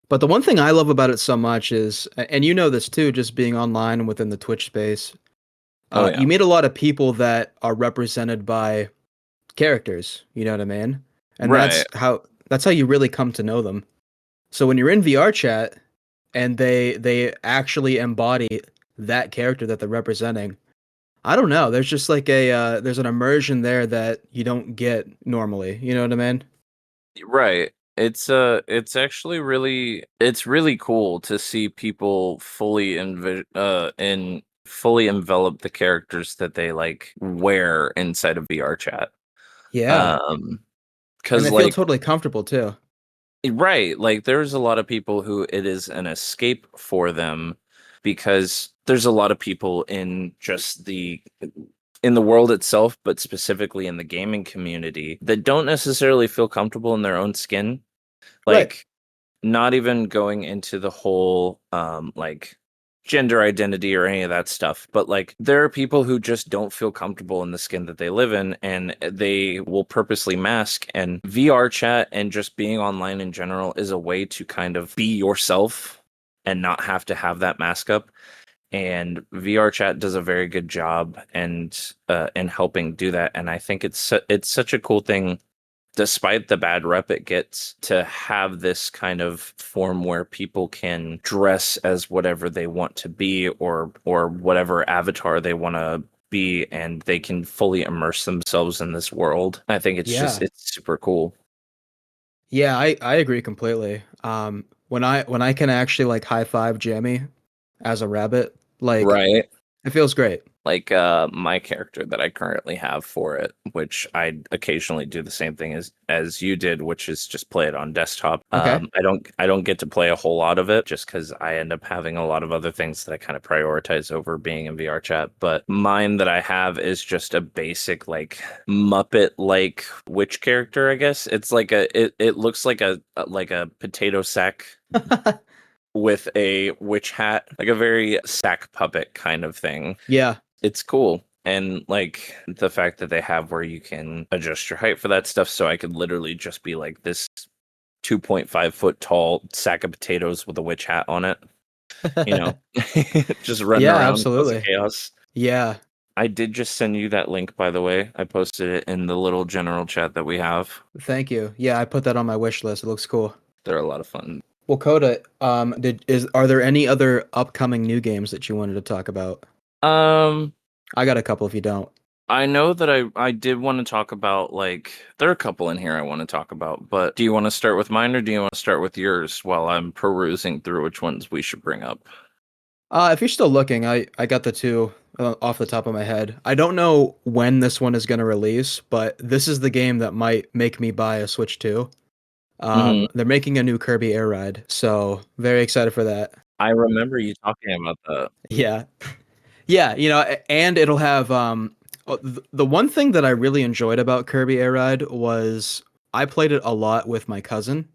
But the one thing I love about it so much is, and you know this too, just being online and within the Twitch space, Oh yeah. you meet a lot of people that are represented by characters, you know what I mean? And Right. that's how you really come to know them. So when you're in VR chat and they actually embody that character that they're representing, I don't know. There's just like there's an immersion there that you don't get normally. You know what I mean? Right. It's actually it's really cool to see people fully envelop the characters that they like wear inside of VR chat. Yeah, Um and cuz they feel like totally comfortable too. right, like there's a lot of people who it is an escape for them because there's a lot of people in the world itself, but specifically in the gaming community that don't necessarily feel comfortable in their own skin. Right. Like not even going into the whole like gender identity or any of that stuff, but like there are people who just don't feel comfortable in the skin that they live in, and they will purposely mask. And VR chat and just being online in general is a way to kind of be yourself and not have to have that mask up. And VR chat does a very good job and in helping do that. And I think it's such a cool thing despite the bad rep it gets, to have this kind of form where people can dress as whatever they want to be, or whatever avatar they want to be, and they can fully immerse themselves in this world. I think Yeah. it's super cool. Yeah, I agree completely. When I can actually like high five Jamie as a rabbit, like Right. it feels great. Like my character that I currently have for it, which I occasionally do the same thing as you did, which is just play it on desktop. Okay. I don't get to play a whole lot of it just because I end up having a lot of other things that I kind of prioritize over being in VR chat. But mine that I have is just a basic like Muppet like witch character, I guess. It's like it looks like a potato sack with a witch hat, like a very sack puppet kind of thing. Yeah. It's cool. And like the fact that they have where you can adjust your height for that stuff, so I could literally just be like this 2.5 foot tall sack of potatoes with a witch hat on it, you know, just running Yeah, around causing absolutely. chaos. Yeah. I did just send you that link, by the way. I posted it in the little general chat that we have. Thank you. Yeah, I put that on my wish list. It looks cool. They're a lot of fun. Well, Coda, are there any other upcoming new games that you wanted to talk about? Um, I got a couple if you don't. I know that I did want to talk about, like, there are a couple in here I want to talk about, but do you want to start with mine or do you want to start with yours while I'm perusing through which ones we should bring up? If you're still looking, I got the two off the top of my head. I don't know when this one is going to release, but this is the game that might make me buy a Switch 2. Hmm. They're making a new Kirby Air Ride, so very excited for that. I remember you talking about that. Yeah. Yeah, and it'll have the one thing that I really enjoyed about Kirby Air Ride was I played it a lot with my cousin.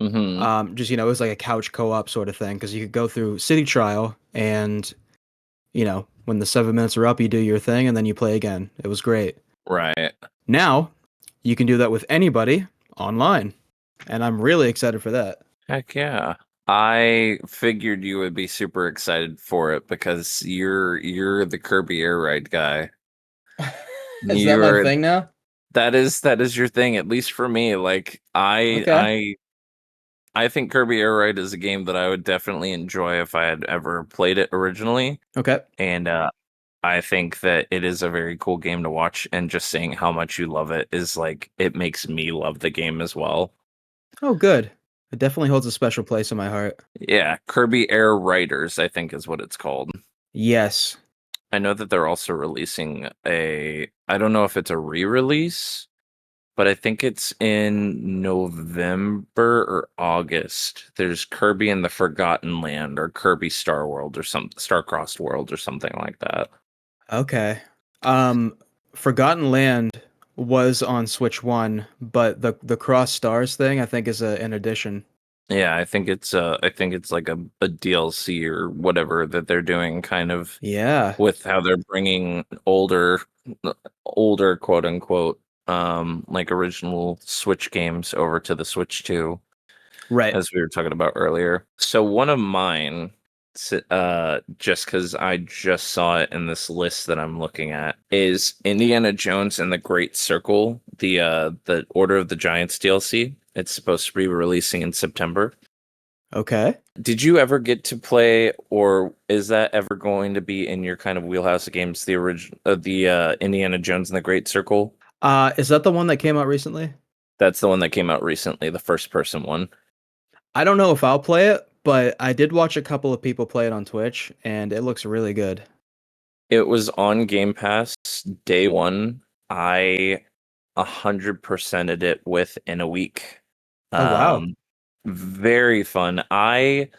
Hmm. Just it was like a couch co-op sort of thing because you could go through City Trial and when the 7 minutes are up, you do your thing and then you play again. It was great. Right. Now you can do that with anybody online, and I'm really excited for that. Heck yeah. I figured you would be super excited for it because you're the Kirby Air Ride guy. Is that my You're thing now? that is your thing, at least for me. Like Okay. I think Kirby Air Ride is a game that I would definitely enjoy if I had ever played it originally. Okay. And I think that it is a very cool game to watch, and just saying how much you love it is like it makes me love the game as well. Oh, good. It definitely holds a special place in my heart. Yeah, Kirby Air Riders, I think is what it's called. Yes. I know that they're also releasing I don't know if it's a re-release, but I think it's in November or August. There's Kirby in the Forgotten Land or Kirby Star World or some Star-Crossed World or something like that. Okay. Um, Forgotten Land was on Switch 1, but the Cross Stars thing I think is an addition. Yeah, I think it's like a DLC or whatever that they're doing kind of Yeah. with how they're bringing older quote unquote like original Switch games over to the Switch 2, Right. as we were talking about earlier. So one of mine, just because I just saw it in this list that I'm looking at, is Indiana Jones and the Great Circle, the Order of the Giants DLC. It's supposed to be releasing in September. Okay. Did you ever get to play, or is that ever going to be in your kind of wheelhouse of games? The original, the Indiana Jones and the Great Circle. Is that the one that came out recently? That's the one that came out recently, the first person one. I don't know if I'll play it, but I did watch a couple of people play it on Twitch, and it looks really good. It was on Game Pass day one. I 100%ed it within a week. Oh, wow. Um, Very fun. I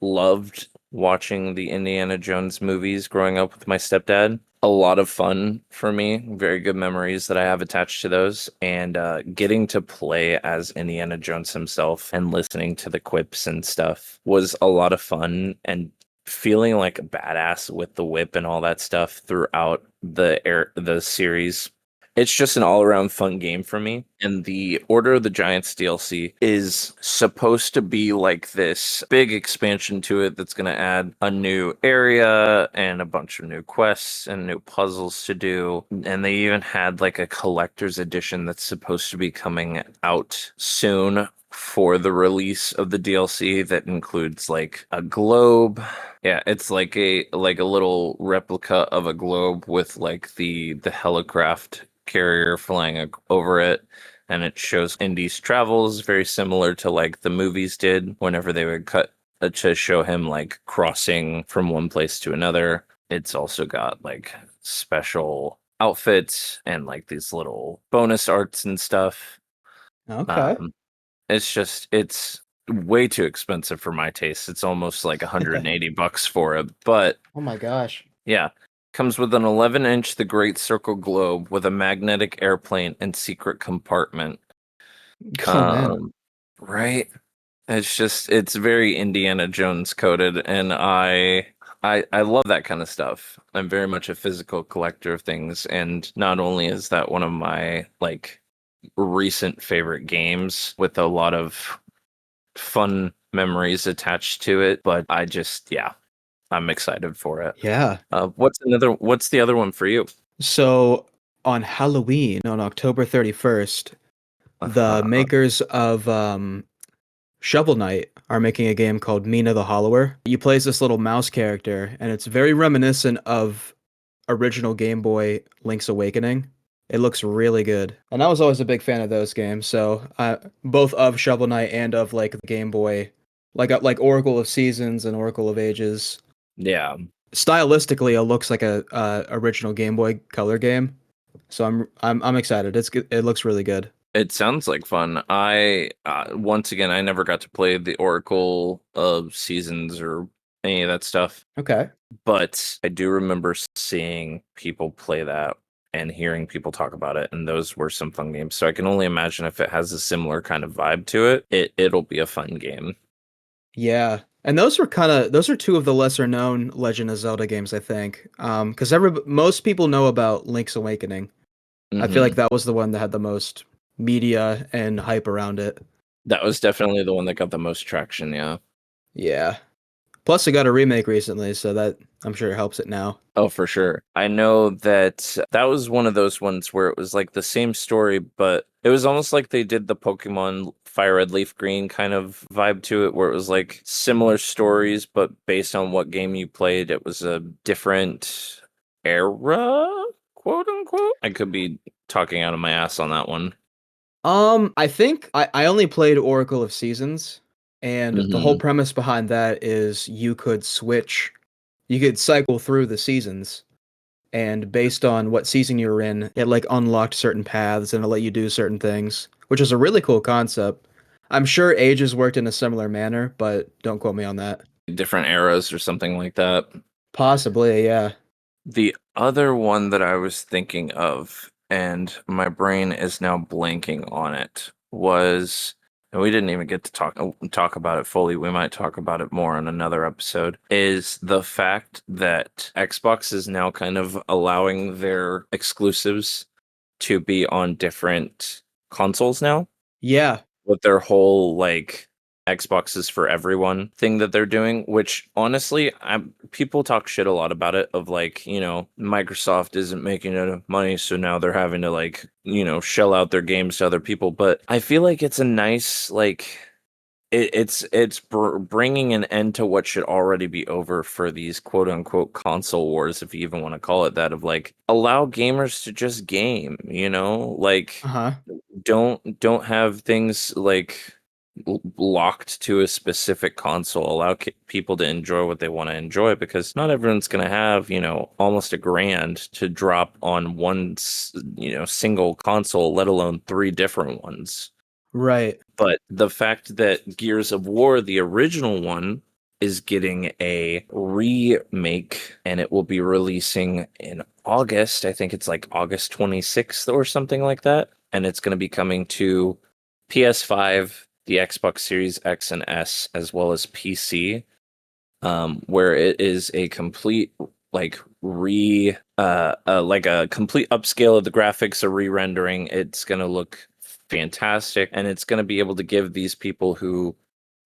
loved watching the Indiana Jones movies growing up with my stepdad. A lot of fun for me. Very good memories that I have attached to those. And getting to play as Indiana Jones himself and listening to the quips and stuff was a lot of fun. And feeling like a badass with the whip and all that stuff throughout the series, it's just an all-around fun game for me. And the Order of the Giants DLC is supposed to be like this big expansion to it that's going to add a new area and a bunch of new quests and new puzzles to do. And they even had like a collector's edition that's supposed to be coming out soon for the release of the DLC that includes like a globe. Yeah, it's like a little replica of a globe with like the helicraft carrier flying over it, and it shows Indy's travels very similar to like the movies did whenever they would cut to show him like crossing from one place to another. It's also got like special outfits and like these little bonus arts and stuff. Okay. Um, it's way too expensive for my taste. It's almost like $180 for it, but Oh my gosh. yeah. Comes with an 11-inch The Great Circle globe with a magnetic airplane and secret compartment. Oh man. Um, right? It's very Indiana Jones coded, and I love that kind of stuff. I'm very much a physical collector of things, and not only is that one of my like recent favorite games with a lot of fun memories attached to it, but yeah, I'm excited for it. Yeah. What's the other one for you? So on Halloween, on October 31st, the Uh-huh. makers of Shovel Knight are making a game called Mina the Hollower. You play as this little mouse character, and it's very reminiscent of original Game Boy Link's Awakening. It looks really good. And I was always a big fan of those games, so both of Shovel Knight and of like the Game Boy, like Oracle of Seasons and Oracle of Ages. Yeah. Stylistically, it looks like a original Game Boy Color game. So I'm excited. It's good. It looks really good. It sounds like fun. I once again, I never got to play the Oracle of Seasons or any of that stuff, Okay. but I do remember seeing people play that and hearing people talk about it, and those were some fun games. So I can only imagine if it has a similar kind of vibe to it, it'll be a fun game. Yeah. And those are two of the lesser known Legend of Zelda games, I think. Because most people know about Link's Awakening. I feel like Hmm. that was the one that had the most media and hype around it. That was definitely the one that got the most traction, yeah. Yeah. Plus, it got a remake recently, so that I'm sure helps it now. Oh, for sure. I know that that was one of those ones where it was like the same story, but it was almost like they did the Pokemon Fire Red Leaf Green kind of vibe to it, where it was like similar stories, but based on what game you played, it was a different era, quote unquote. I could be talking out of my ass on that one. I think I only played Oracle of Seasons, and the whole Hmm. premise behind that is you could cycle through the seasons, and based on what season you were in, it like unlocked certain paths and it let you do certain things, which is a really cool concept. I'm sure Ages worked in a similar manner, but don't quote me on that. Different eras or something like that. Possibly, yeah. The other one that I was thinking of, and my brain is now blanking on it, was, and we didn't even get to talk about it fully. We might talk about it more on another episode. Is the fact that Xbox is now kind of allowing their exclusives to be on different consoles now Yeah. with their whole like Xbox is for everyone thing that they're doing, which honestly, people talk shit a lot about it of like, Microsoft isn't making enough money, so now they're having to like, shell out their games to other people. But I feel like it's a nice like it's bringing an end to what should already be over for these quote unquote console wars, if you even want to call it that, of like allow gamers to just game, like Uh-huh. don't have things like locked to a specific console. Allow people to enjoy what they want to enjoy, because not everyone's going to have almost $1,000 to drop on one single console, let alone three different ones. Right. But the fact that Gears of War, the original one, is getting a remake, and it will be releasing in August. I think it's like August 26th or something like that. And it's going to be coming to PS5, the Xbox Series X and S, as well as PC, where it is a complete like like a complete upscale of the graphics, a re-rendering. It's going to look fantastic, and it's going to be able to give these people who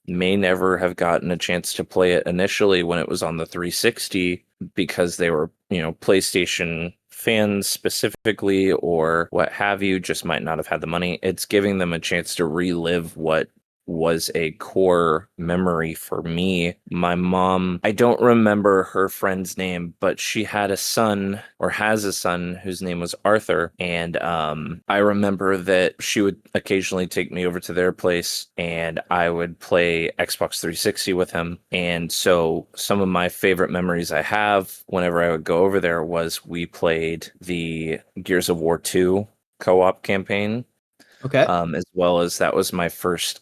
may never have gotten a chance to play it initially when it was on the 360, because they were, PlayStation fans specifically or what have you, just might not have had the money. It's giving them a chance to relive what was a core memory for me. My mom, I don't remember her friend's name, but she had a son, or has a son, whose name was Arthur. And I remember that she would occasionally take me over to their place and I would play Xbox 360 with him. And so some of my favorite memories I have whenever I would go over there was we played the Gears of War 2 co-op campaign, Okay. as well as that was my first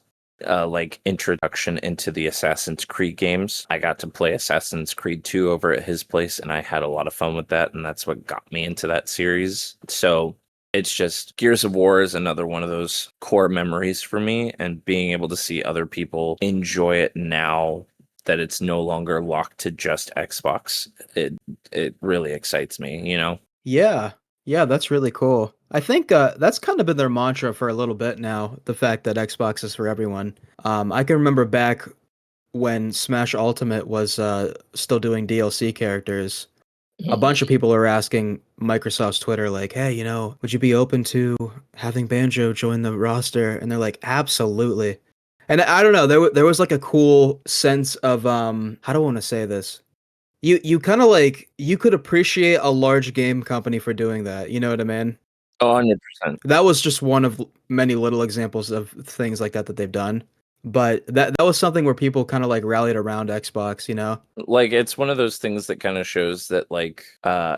like introduction into the Assassin's Creed games. I got to play Assassin's Creed 2 over at his place, and I had a lot of fun with that, and that's what got me into that series. So it's just Gears of War is another one of those core memories for me, and being able to see other people enjoy it now that it's no longer locked to just Xbox, it really excites me, you know? Yeah. Yeah, that's really cool. I think that's kind of been their mantra for a little bit now, the fact that Xbox is for everyone. I can remember back when Smash Ultimate was still doing DLC characters, a bunch of people are asking Microsoft's Twitter, like, hey, would you be open to having Banjo join the roster? And they're like, absolutely. And I don't know, there was like a cool sense of how do I want to say this? You kind of like you could appreciate a large game company for doing that. You know what I mean? 100%. That was just one of many little examples of things like that they've done. But that was something where people kind of like rallied around Xbox, you know? Like, it's one of those things that kind of shows that, like,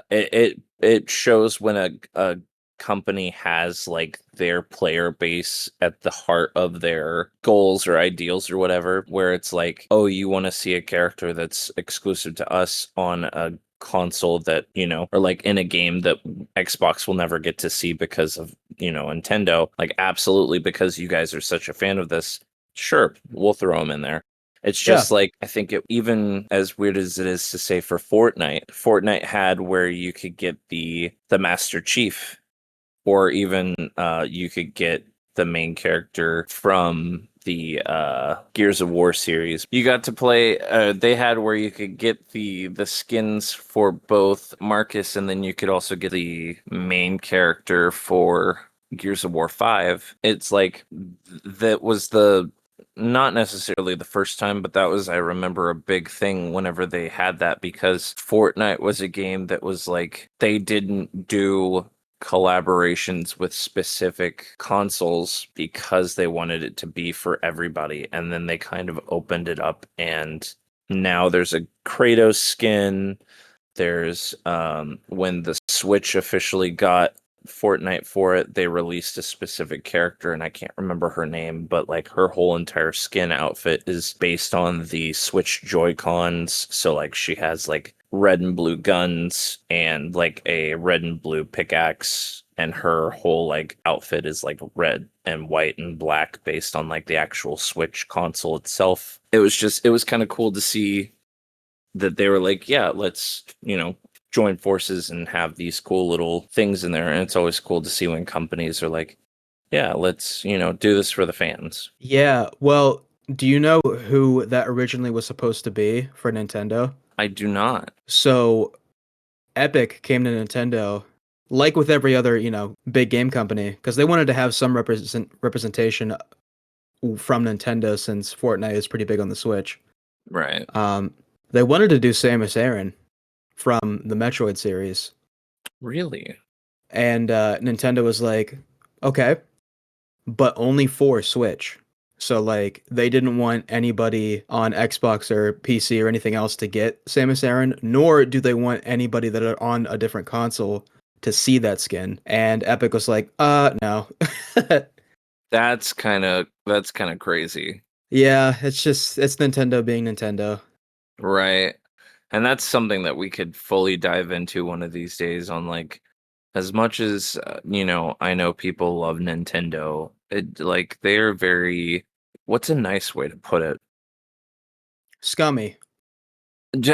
it shows when a company has like their player base at the heart of their goals or ideals or whatever, where it's like, oh, you want to see a character that's exclusive to us on a console that, or like in a game that Xbox will never get to see because of, Nintendo. Like, absolutely, because you guys are such a fan of this, sure, we'll throw them in there. It's Yeah. just like, I think even as weird as it is to say for Fortnite had where you could get the Master Chief, or even you could get the main character from the Gears of War series. You got to play. They had where you could get the skins for both Marcus, and then you could also get the main character for Gears of War 5. It's like that was the not necessarily the first time, but that was, I remember, a big thing whenever they had that, because Fortnite was a game that was like, they didn't do collaborations with specific consoles because they wanted it to be for everybody. And then they kind of opened it up, and now there's a Kratos skin. There's when the Switch officially got Fortnite for it, they released a specific character, and I can't remember her name, but like her whole entire skin outfit is based on the Switch Joy-Cons. So like she has like red and blue guns and like a red and blue pickaxe, and her whole like outfit is like red and white and black based on like the actual Switch console itself. It was kind of cool to see that they were like, yeah, let's, join forces and have these cool little things in there. And it's always cool to see when companies are like, yeah, let's, do this for the fans. Yeah. Well, do you know who that originally was supposed to be for Nintendo? I do not. So Epic came to Nintendo, like with every other, big game company, because they wanted to have some representation from Nintendo since Fortnite is pretty big on the Switch. Right. They wanted to do Samus Aran from the Metroid series, Really? and Nintendo was like, okay, but only for Switch. So like they didn't want anybody on Xbox or PC or anything else to get Samus Aran, nor do they want anybody that are on a different console to see that skin. And Epic was like, no. That's kind of crazy. Yeah, it's Nintendo being Nintendo. Right. And that's something that we could fully dive into one of these days on, like, as much as I know people love Nintendo, it like they're very, what's a nice way to put it? Scummy.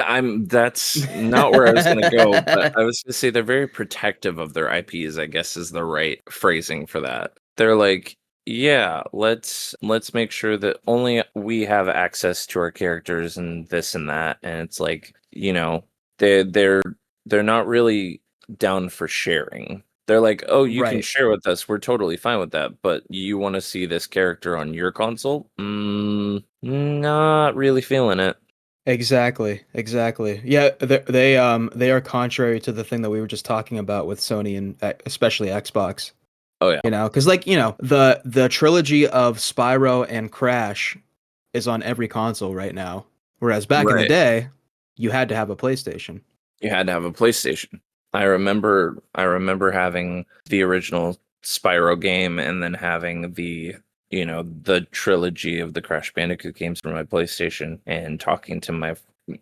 I'm That's not where I was gonna go, but I was gonna say they're very protective of their IPs, I guess is the right phrasing for that. They're like, yeah, let's make sure that only we have access to our characters and this and that. And it's like, they're not really down for sharing. They're like, oh, you can Right. share with us, we're totally fine with that, but you want to see this character on your console? Not really feeling it. Exactly. Exactly. Yeah, they are contrary to the thing that we were just talking about with Sony and especially Xbox. Oh yeah. Because like the trilogy of Spyro and Crash is on every console right now, whereas back in the Right. day, you had to have a PlayStation. You had to have a PlayStation. I remember having the original Spyro game, and then having the trilogy of the Crash Bandicoot games for my PlayStation, and talking to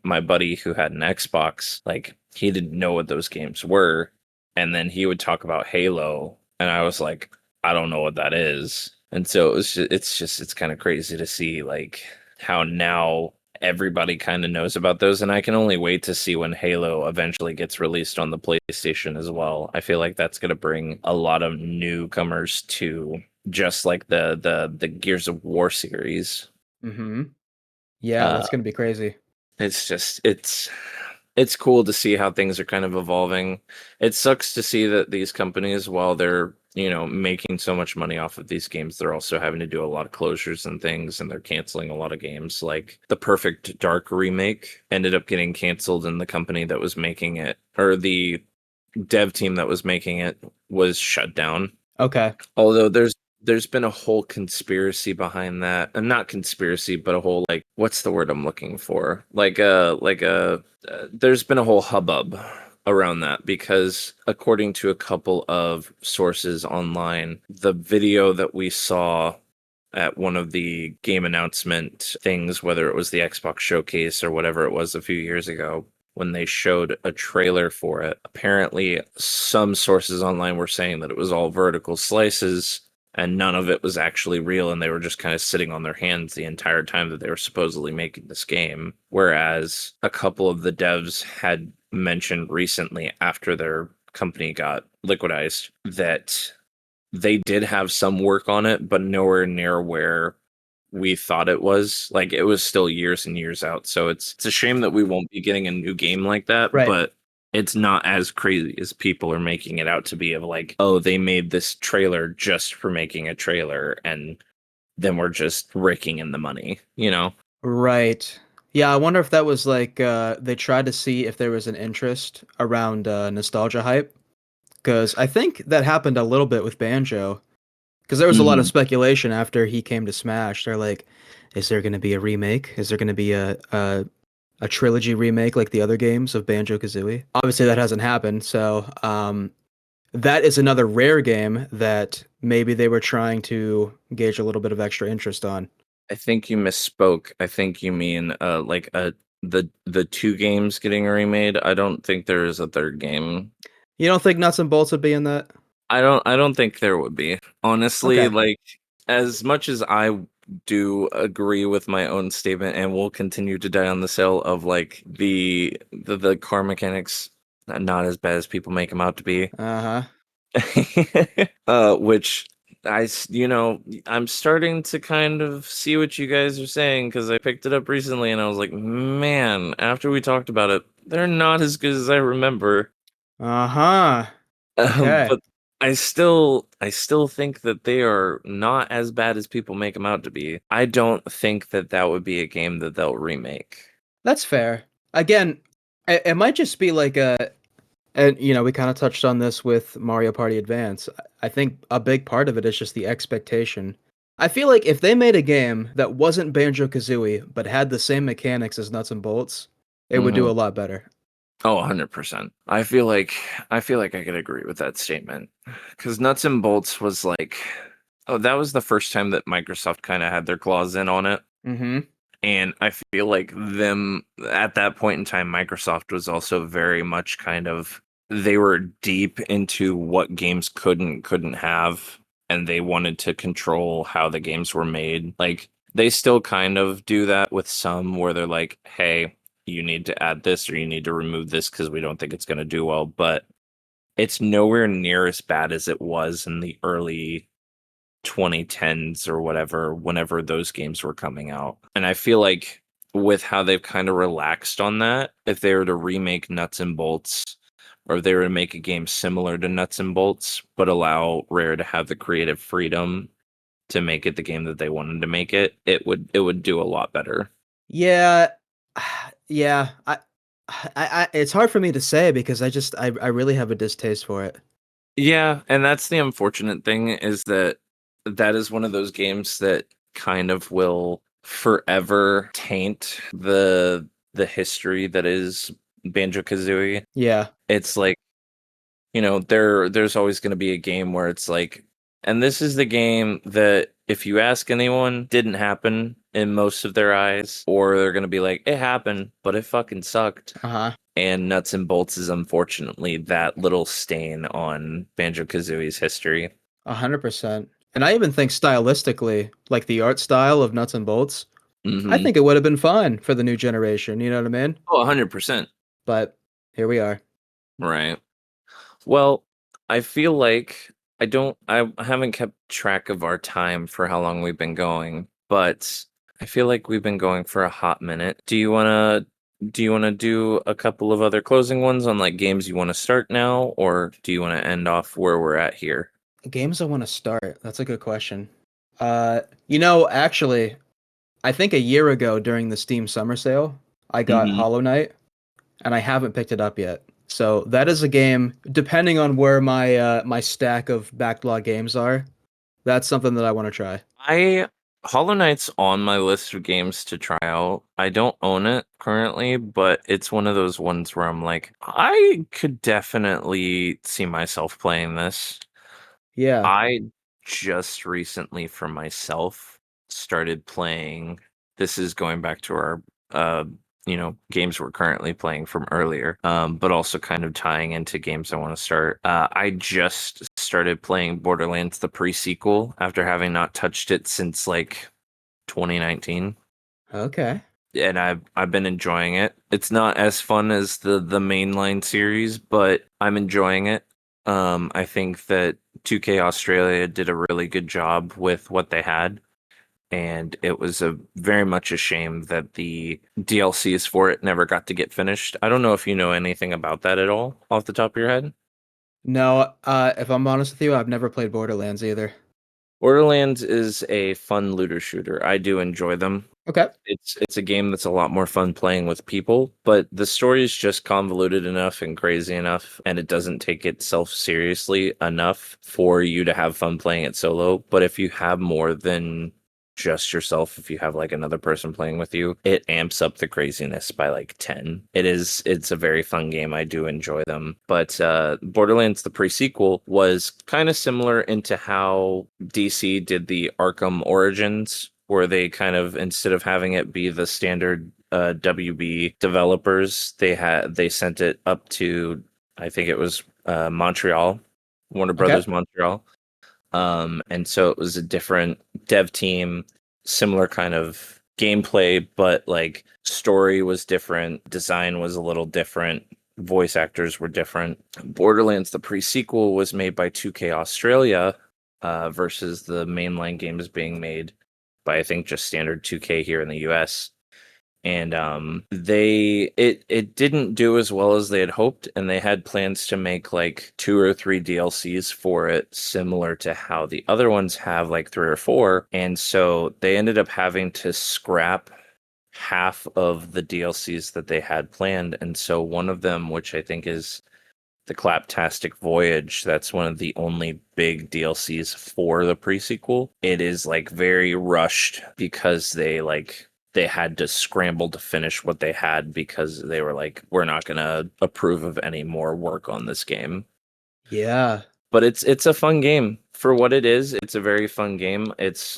my buddy who had an Xbox. Like, he didn't know what those games were, and then he would talk about Halo, and I was like, I don't know what that is. And so it's kind of crazy to see like how now everybody kind of knows about those, and I can only wait to see when Halo eventually gets released on the PlayStation as well. I feel like that's going to bring a lot of newcomers to just like the Gears of War series. Mm-hmm. Yeah, Uh, that's gonna be crazy. it's just it's cool to see how things are kind of evolving. It sucks to see that these companies, while they're, making so much money off of these games, they're also having to do a lot of closures and things, and they're canceling a lot of games. Like the Perfect Dark remake ended up getting canceled, and the company that was making it, or the dev team that was making it, was shut down. Okay. Although there's been a whole conspiracy behind that, and not conspiracy, but a whole, like, what's the word I'm looking for? There's been a whole hubbub around that because according to a couple of sources online, the video that we saw at one of the game announcement things, whether it was the Xbox showcase or whatever it was a few years ago, when they showed a trailer for it, apparently some sources online were saying that it was all vertical slices and none of it was actually real, and they were just kind of sitting on their hands the entire time that they were supposedly making this game. Whereas a couple of the devs had mentioned recently, after their company got liquidized, that they did have some work on it, but nowhere near where we thought it was. Like, it was still years and years out. So it's a shame that we won't be getting a new game like that, Right. but it's not as crazy as people are making it out to be, of like, oh, they made this trailer just for making a trailer and then we're just raking in the money, you know? Right. Yeah, I wonder if that was like they tried to see if there was an interest around nostalgia hype. Because I think that happened a little bit with Banjo. Because there was a lot of Mhm. speculation after he came to Smash. They're like, is there going to be a remake? Is there going to be a trilogy remake like the other games of Banjo Kazooie? Obviously, that hasn't happened. So that is another rare game that maybe they were trying to gauge a little bit of extra interest on. I think you misspoke. I think you mean the two games getting remade. I don't think there is a third game. You don't think Nuts and Bolts would be in that? I don't think there would be. Honestly, Okay. like, as much as I do agree with my own statement and will continue to die on the hill of like the car mechanics not as bad as people make them out to be. Uh-huh. Which I'm starting to kind of see what you guys are saying, because I picked it up recently and I was like, man, after we talked about it, they're not as good as I remember. Uh-huh. Okay. But I still think that they are not as bad as people make them out to be. I don't think that that would be a game that they'll remake. That's fair. Again, it might just be like and we kind of touched on this with Mario Party Advance. I think a big part of it is just the expectation. I feel like if they made a game that wasn't Banjo-Kazooie but had the same mechanics as Nuts and Bolts, it would do Hmm. a lot better. Oh, 100%. I feel like I could agree with that statement. Because Nuts and Bolts was like, oh, that was the first time that Microsoft kind of had their claws in on it. Mm-hmm. And I feel like them at that point in time, Microsoft was also very much kind of, they were deep into what games couldn't have, and they wanted to control how the games were made. Like, they still kind of do that with some, where they're like, hey, you need to add this or you need to remove this because we don't think it's going to do well. But it's nowhere near as bad as it was in the early 2010s or whatever, whenever those games were coming out. And I feel like with how they've kind of relaxed on that, if they were to remake Nuts and Bolts, or if they were to make a game similar to Nuts and Bolts, but allow Rare to have the creative freedom to make it the game that they wanted to make it, it would do a lot better. Yeah, yeah. It's hard for me to say because I really have a distaste for it. Yeah, and that's the unfortunate thing, is that that is one of those games that kind of will forever taint the history that is Banjo-Kazooie. Yeah. It's like, there's always going to be a game where it's like, and this is the game that if you ask anyone, didn't happen, in most of their eyes, or they're going to be like, it happened, but it fucking sucked. Uh-huh. And Nuts and Bolts is unfortunately that little stain on Banjo-Kazooie's history. 100%. And I even think stylistically, like the art style of Nuts and Bolts, I Mm-hmm. think it would have been fine for the new generation, you know what I mean? Oh, 100%. But here we are. Right. Well, I feel like I haven't kept track of our time for how long we've been going, but I feel like we've been going for a hot minute. Do you wanna do a couple of other closing ones on like games you want to start now, or do you want to end off where we're at here? Games I want to start. That's a good question. Actually, I think a year ago during the Steam Summer Sale, I got Hmm. Hollow Knight, and I haven't picked it up yet. So that is a game, depending on where my stack of backlog games are, that's something that I want to try. I Hollow Knight's on my list of games to try out. I don't own it currently, but it's one of those ones where I'm like, I could definitely see myself playing this. Yeah. I just recently for myself started playing. This is going back to our uh games we're currently playing from earlier, but also kind of tying into games I want to start. I just started playing Borderlands the pre-sequel after having not touched it since like 2019, Okay. and I've been enjoying it. It's not as fun as the mainline series, but I'm enjoying it. I think that 2K Australia did a really good job with what they had, and it was a very much a shame that the DLCs for it never got to get finished. I don't know if you know anything about that at all off the top of your head. No, if I'm honest with you, I've never played Borderlands either. Borderlands is a fun looter shooter. I do enjoy them. Okay. It's a game that's a lot more fun playing with people, but the story is just convoluted enough and crazy enough, and it doesn't take itself seriously enough for you to have fun playing it solo. But if you have more than just yourself, if you have like another person playing with you, it amps up the craziness by like 10. It's a very fun game. I do enjoy them. But Borderlands the pre-sequel was kind of similar into how DC did the Arkham Origins, where they kind of, instead of having it be the standard WB developers, they sent it up to, I think it was Montreal, Warner Okay. Brothers Montreal. And so it was a different dev team, similar kind of gameplay, but like story was different, design was a little different, voice actors were different. Borderlands, the pre-sequel, was made by 2K Australia, versus the mainline games being made by I think just standard 2K here in the US. And it didn't do as well as they had hoped, and they had plans to make like 2 or 3 DLCs for it, similar to how the other ones have like 3 or 4. And so they ended up having to scrap half of the DLCs that they had planned. And so one of them, which I think is the Claptastic Voyage, that's one of the only big DLCs for the pre-sequel. It is like very rushed because they had to scramble to finish what they had because they were like, we're not gonna approve of any more work on this game. Yeah. But it's a fun game for what it is. It's a very fun game.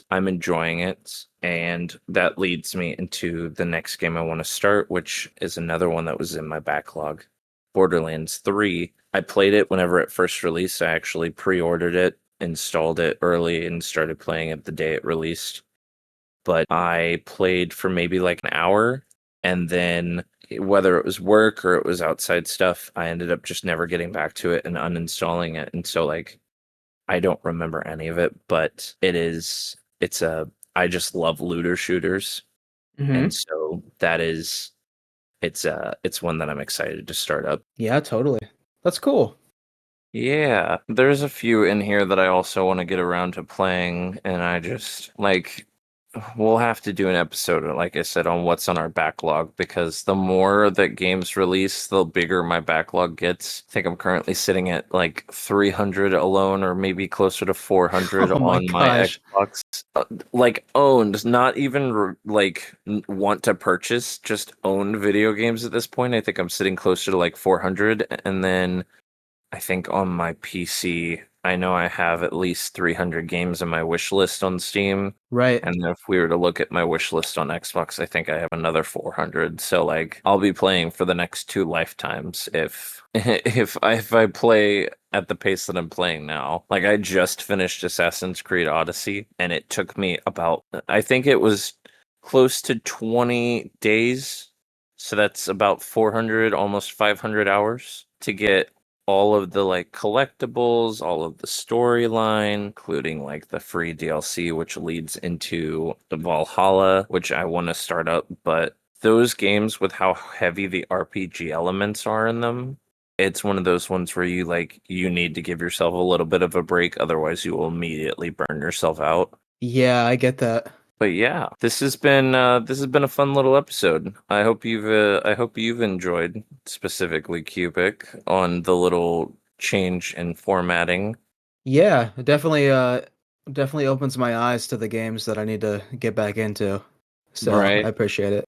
I'm enjoying it, and that leads me into the next game I want to start, which is another one that was in my backlog, Borderlands 3. I played it whenever it first released. I actually pre-ordered it, installed it early, and started playing it the day it released. But I played for maybe like an hour, and then whether it was work or it was outside stuff, I ended up just never getting back to it and uninstalling it. And so like I don't remember any of it, but I just love looter shooters. And Mm-hmm. so it's one that I'm excited to start up. Yeah, totally. That's cool. Yeah, there's a few in here that I also want to get around to playing, and I just like we'll have to do an episode, like I said, on what's on our backlog, because the more that games release, the bigger my backlog gets. I think I'm currently sitting at like 300 alone, or maybe closer to 400 Oh my on my gosh. Xbox. Like owned, not even want to purchase, just owned video games at this point. I think I'm sitting closer to like 400, and then I think on my PC, I know I have at least 300 games in my wish list on Steam. Right. And if we were to look at my wish list on Xbox, I think I have another 400. So like I'll be playing for the next 2 lifetimes if if I play at the pace that I'm playing now. Like I just finished Assassin's Creed Odyssey and it took me about I think it was close to 20 days. So that's about 400 almost 500 hours to get all of the like collectibles, all of the storyline, including like the free DLC, which leads into the Valhalla, which I want to start up. But those games with how heavy the RPG elements are in them, it's one of those ones where you need to give yourself a little bit of a break, otherwise you will immediately burn yourself out. Yeah, I get that. But yeah, this has been a fun little episode. I hope you've enjoyed specifically Cubic on the little change in formatting. Yeah, it definitely opens my eyes to the games that I need to get back into. So I Right. appreciate it.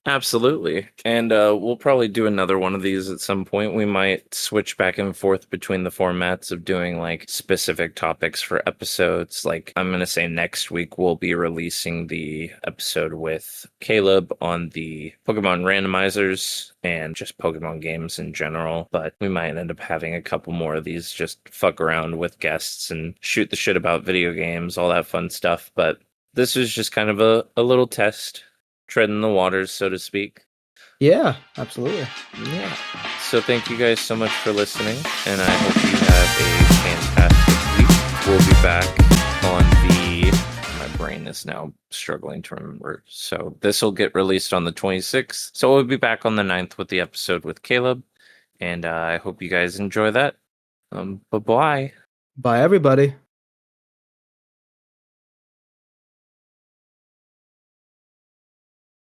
Absolutely. And we'll probably do another one of these at some point. We might switch back and forth between the formats of doing like specific topics for episodes. Like I'm going to say next week we'll be releasing the episode with Caleb on the Pokemon randomizers and just Pokemon games in general. But we might end up having a couple more of these, just fuck around with guests and shoot the shit about video games, all that fun stuff. But this was just kind of a little test, treading the waters, so to speak. Yeah, absolutely. Yeah. So thank you guys so much for listening, and I hope you have a fantastic week. We'll be back on my brain is now struggling to remember. So this will get released on the 26th. So we'll be back on the 9th with the episode with Caleb, and I hope you guys enjoy that. Bye-bye. Bye, everybody.